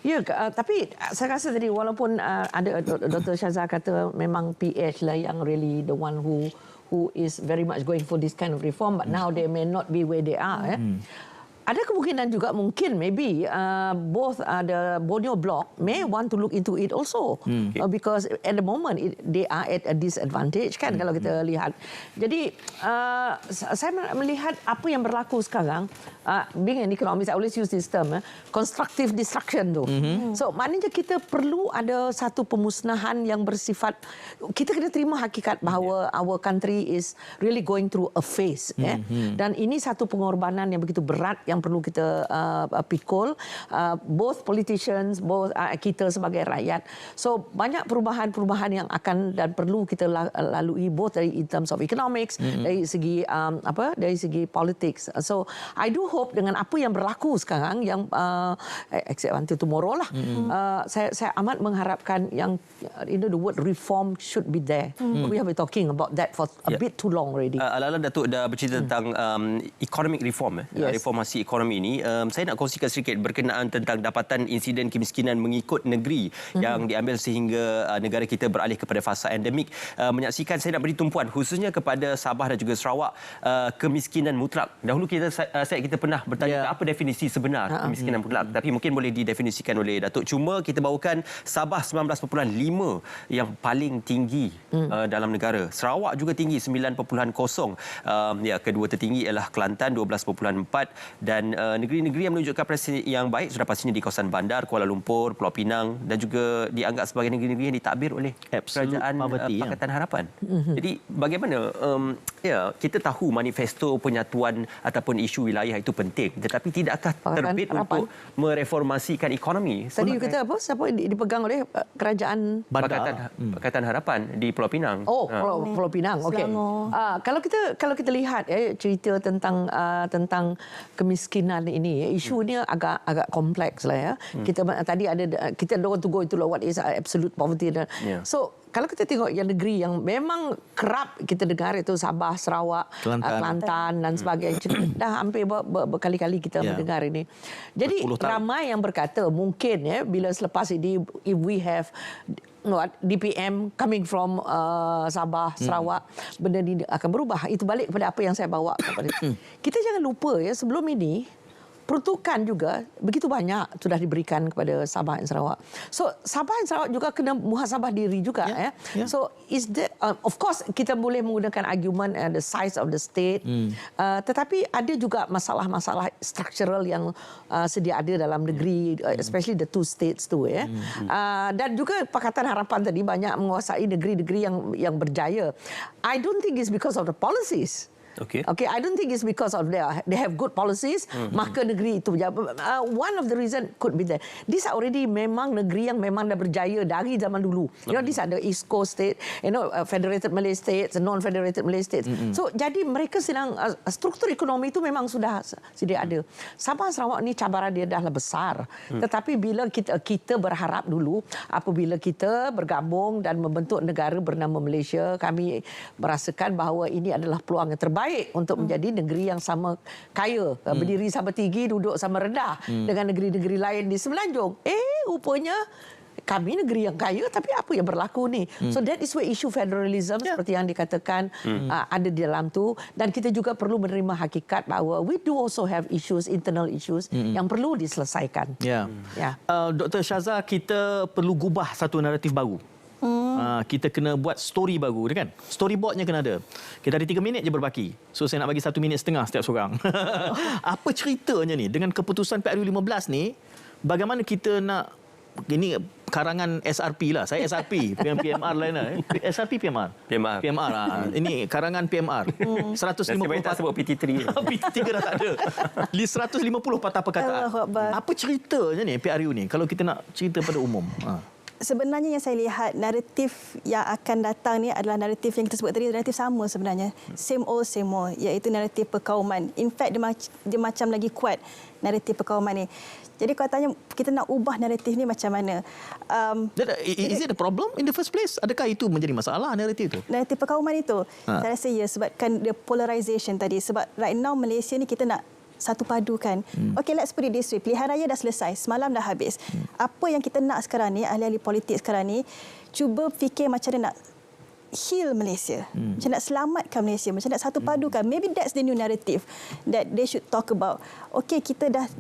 Ya, tapi saya rasa tadi walaupun ada Dr. Shazza kata memang PH lah yang really the one who is very much going for this kind of reform, but now they may not be where they are. Ada kemungkinan juga mungkin maybe both the Borneo Bloc may want to look into it also because at the moment they are at a disadvantage kan kalau kita lihat. Jadi saya melihat apa yang berlaku sekarang, being an economist I always use this term, constructive destruction tu. So maknanya kita perlu ada satu pemusnahan yang bersifat, kita kena terima hakikat bahawa our country is really going through a phase dan ini satu pengorbanan yang begitu berat yang perlu kita pikul, both politicians, both kita sebagai rakyat. So banyak perubahan-perubahan yang akan dan perlu kita lalui, both dari in terms of economics, dari segi dari segi politics. So I do hope dengan apa yang berlaku sekarang, yang except until tomorrow lah, saya amat mengharapkan yang the word reform should be there. We have been talking about that for a bit too long already. Ala-ala Datuk dah bercerita tentang economic reform, reformasi ekonomi ini. Saya nak kongsikan sedikit berkenaan tentang dapatan insiden kemiskinan mengikut negeri yang diambil sehingga negara kita beralih kepada fasa endemik. Menyaksikan, saya nak beri tumpuan khususnya kepada Sabah dan juga Sarawak, kemiskinan mutlak. Dahulu kita pernah bertanya apa definisi sebenar kemiskinan mutlak, tapi mungkin boleh didefinisikan oleh Datuk. Cuma kita bawakan Sabah 19.5 yang paling tinggi dalam negara. Sarawak juga tinggi 9.0. Kedua tertinggi ialah Kelantan 12.4 dan negeri-negeri yang menunjukkan prestasi yang baik sudah pastinya di kawasan bandar Kuala Lumpur, Pulau Pinang dan juga dianggap sebagai negeri-negeri yang ditakbir oleh Kerajaan Pakatan Harapan. Jadi bagaimana kita tahu manifesto penyatuan ataupun isu wilayah itu penting, tetapi tidakkah terbit untuk mereformasikan ekonomi? Tadi you kata apa? Siapa dipegang oleh Kerajaan Pakatan Harapan di Pulau Pinang? Pulau Pinang. Okey. Kalau kita lihat cerita tentang kemiskinan ini, isunya agak kompleks lah ya. Kita tadi kita don't want to go into what is absolute poverty. So kalau kita tengok yang negeri yang memang kerap kita dengar itu Sabah, Sarawak, Kelantan dan sebagainya, dah hampir berkali-kali kita mendengar ini. Jadi ramai yang berkata mungkin bila selepas ini if we have DPM coming from Sabah, Sarawak, benda ini akan berubah. Itu balik kepada apa yang saya bawa kepada kita. Jangan lupa sebelum ini peruntukan juga begitu banyak sudah diberikan kepada Sabah dan Sarawak. So Sabah dan Sarawak juga kena muhasabah diri juga. So is that of course kita boleh menggunakan argument the size of the state, tetapi ada juga masalah-masalah struktural yang sedia ada dalam negeri, especially the two states tu dan juga Pakatan Harapan tadi banyak menguasai negeri-negeri yang berjaya. I don't think it's because of the policies. Okay, I don't think it's because of they have good policies, maka negeri itu berjaya. One of the reason could be that these are already memang negeri yang memang dah berjaya dari zaman dulu. These are the East Coast state, Federated Malay states, non-Federated Malay states. So jadi mereka sedang struktur ekonomi itu memang sudah sedia ada. Sabah Sarawak ni cabaran dia dah besar. Tetapi bila kita berharap dulu apabila kita bergabung dan membentuk negara bernama Malaysia, kami merasakan bahawa ini adalah peluang yang terbaik untuk menjadi negeri yang sama kaya, berdiri sama tinggi, duduk sama rendah dengan negeri-negeri lain di semenanjung. Rupanya kami negeri yang kaya, tapi apa yang berlaku ni? So that is where isu federalism seperti yang dikatakan ada di dalam tu, dan kita juga perlu menerima hakikat bahawa we do also have issues, internal issues yang perlu diselesaikan. Dr. Syaza, kita perlu gubah satu naratif baru. Kita kena buat story baru, kan? Storyboardnya kena ada. Kita ada 3 minit je berbaki. So saya nak bagi 1.5 minit setiap seorang. Apa ceritanya ni dengan keputusan PRU 15 ni? Bagaimana kita nak, ini karangan SRP lah. Saya SRP, PMR lain lah. SRP PMR. PMR lah. Ini karangan PMR. 150 patah sebut PT3. PT3 dah tak ada. 150 patah perkataan. Apa ceritanya ni PRU ni kalau kita nak cerita pada umum? Sebenarnya yang saya lihat, naratif yang akan datang ni adalah naratif yang kita sebut tadi, naratif sama sebenarnya. Same old, iaitu naratif perkauman. In fact, dia macam lagi kuat naratif perkauman ni. Jadi kalau tanya kita nak ubah naratif ni macam mana? Is it a problem in the first place? Adakah itu menjadi masalah naratif itu? Naratif perkauman itu? Saya rasa ya, sebabkan the polarization tadi. Sebab right now Malaysia ni kita nak satu padukan. Okay, let's put it this way. Pilihan raya dah selesai. Semalam dah habis. Apa yang kita nak sekarang ni, ahli-ahli politik sekarang ni, cuba fikir macam mana nak heal Malaysia. Macam nak selamatkan Malaysia. Macam nak satu padukan. Maybe that's the new narrative that they should talk about. Okay, kita dah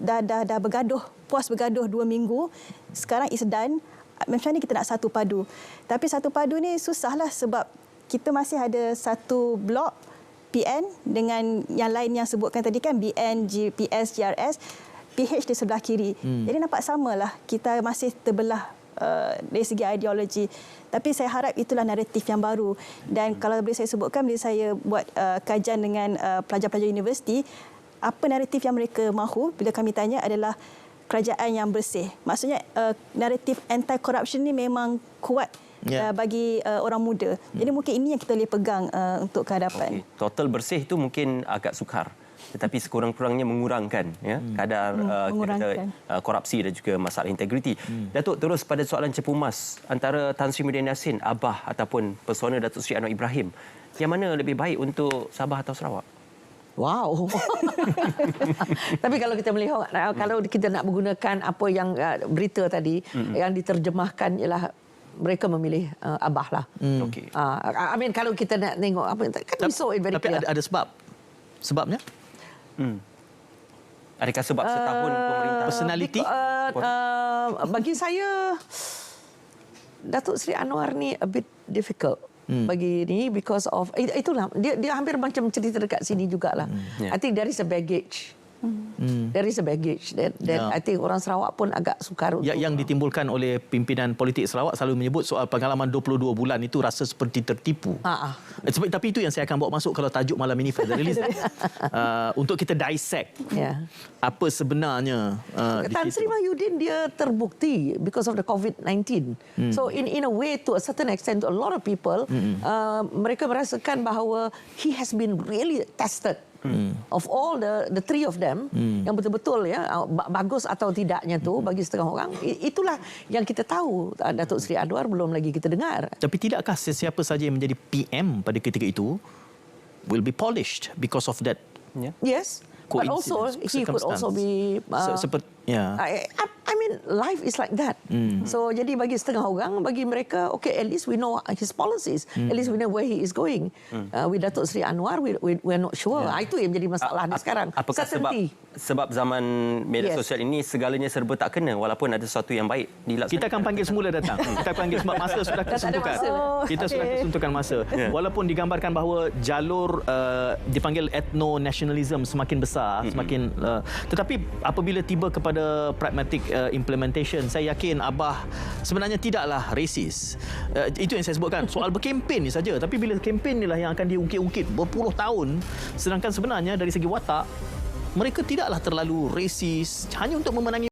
bergaduh, puas bergaduh 2 minggu. Sekarang is done. Macam mana kita nak satu padu? Tapi satu padu ni susahlah sebab kita masih ada satu blok PN dengan yang lain yang sebutkan tadi kan, BN, GPS, GRS, PH di sebelah kiri. Jadi nampak samalah, kita masih terbelah dari segi ideologi. Tapi saya harap itulah naratif yang baru. Dan kalau boleh saya sebutkan, bila saya buat kajian dengan pelajar-pelajar universiti, apa naratif yang mereka mahu bila kami tanya adalah kerajaan yang bersih. Maksudnya naratif anti-corruption ni memang kuat bagi orang muda. Jadi mungkin ini yang kita boleh pegang untuk kehadapan. Total bersih itu mungkin agak sukar, tetapi sekurang-kurangnya mengurangkan kadar korupsi dan juga masalah integriti. Datuk, terus pada soalan cepu emas antara Tan Sri Muhyiddin Yassin, Abah ataupun pesona Datuk Seri Anwar Ibrahim, yang mana lebih baik untuk Sabah atau Sarawak? Wow. Tapi kalau kita melihat, kalau kita nak menggunakan apa yang berita tadi yang diterjemahkan ialah mereka memilih Abah lah. Okay. I mean, kalau kita nak tengok apa kan we saw it very clear. Tapi ada sebab. Sebabnya? Adakah sebab setahun pemerintah personality? Bagi saya Datuk Seri Anwar ni a bit difficult. Bagi ni because of itulah dia hampir macam cerita dekat sini jugalah. I think there is a baggage. There is a baggage that I think orang Sarawak pun agak sukar untuk yang ditimbulkan oleh pimpinan politik Sarawak selalu menyebut soal pengalaman 22 bulan itu rasa seperti tertipu. Tapi itu yang saya akan bawa masuk kalau tajuk malam ini federalism. Untuk kita dissect apa sebenarnya Tan Sri Mahyudin dia terbukti because of the COVID-19. So in a way, to a certain extent, to a lot of people mereka merasakan bahawa he has been really tested. Of all the three of them, yang betul-betul bagus atau tidaknya tu bagi setengah orang, itulah yang kita tahu. Datuk Seri Anwar belum lagi kita dengar. Tapi tidakkah sesiapa saja yang menjadi PM pada ketika itu will be polished because of that? Yes, but also he could also be I mean, life is like that. So jadi bagi setengah orang, bagi mereka, okay, at least we know his policies, at least we know where he is going. With Datuk Seri Anwar, we're not sure. Itu yang menjadi masalah sekarang. Apakah sebab zaman media sosial ini segalanya serba tak kena, walaupun ada sesuatu yang baik dilaksanakan? Kita akan panggil semula datang. Kita panggil sebab masa sudah kesuntukan. Kita sudah kesuntukan masa. Walaupun digambarkan bahawa jalur dipanggil ethno-nationalism semakin besar, semakin tetapi apabila tiba kepada pragmatic implementation, saya yakin Abah sebenarnya tidaklah racist. Itu yang saya sebutkan. Soal berkempen ni saja. Tapi bila kempen inilah yang akan diungkit-ungkit berpuluh tahun, sedangkan sebenarnya dari segi watak mereka tidaklah terlalu racist hanya untuk memenangi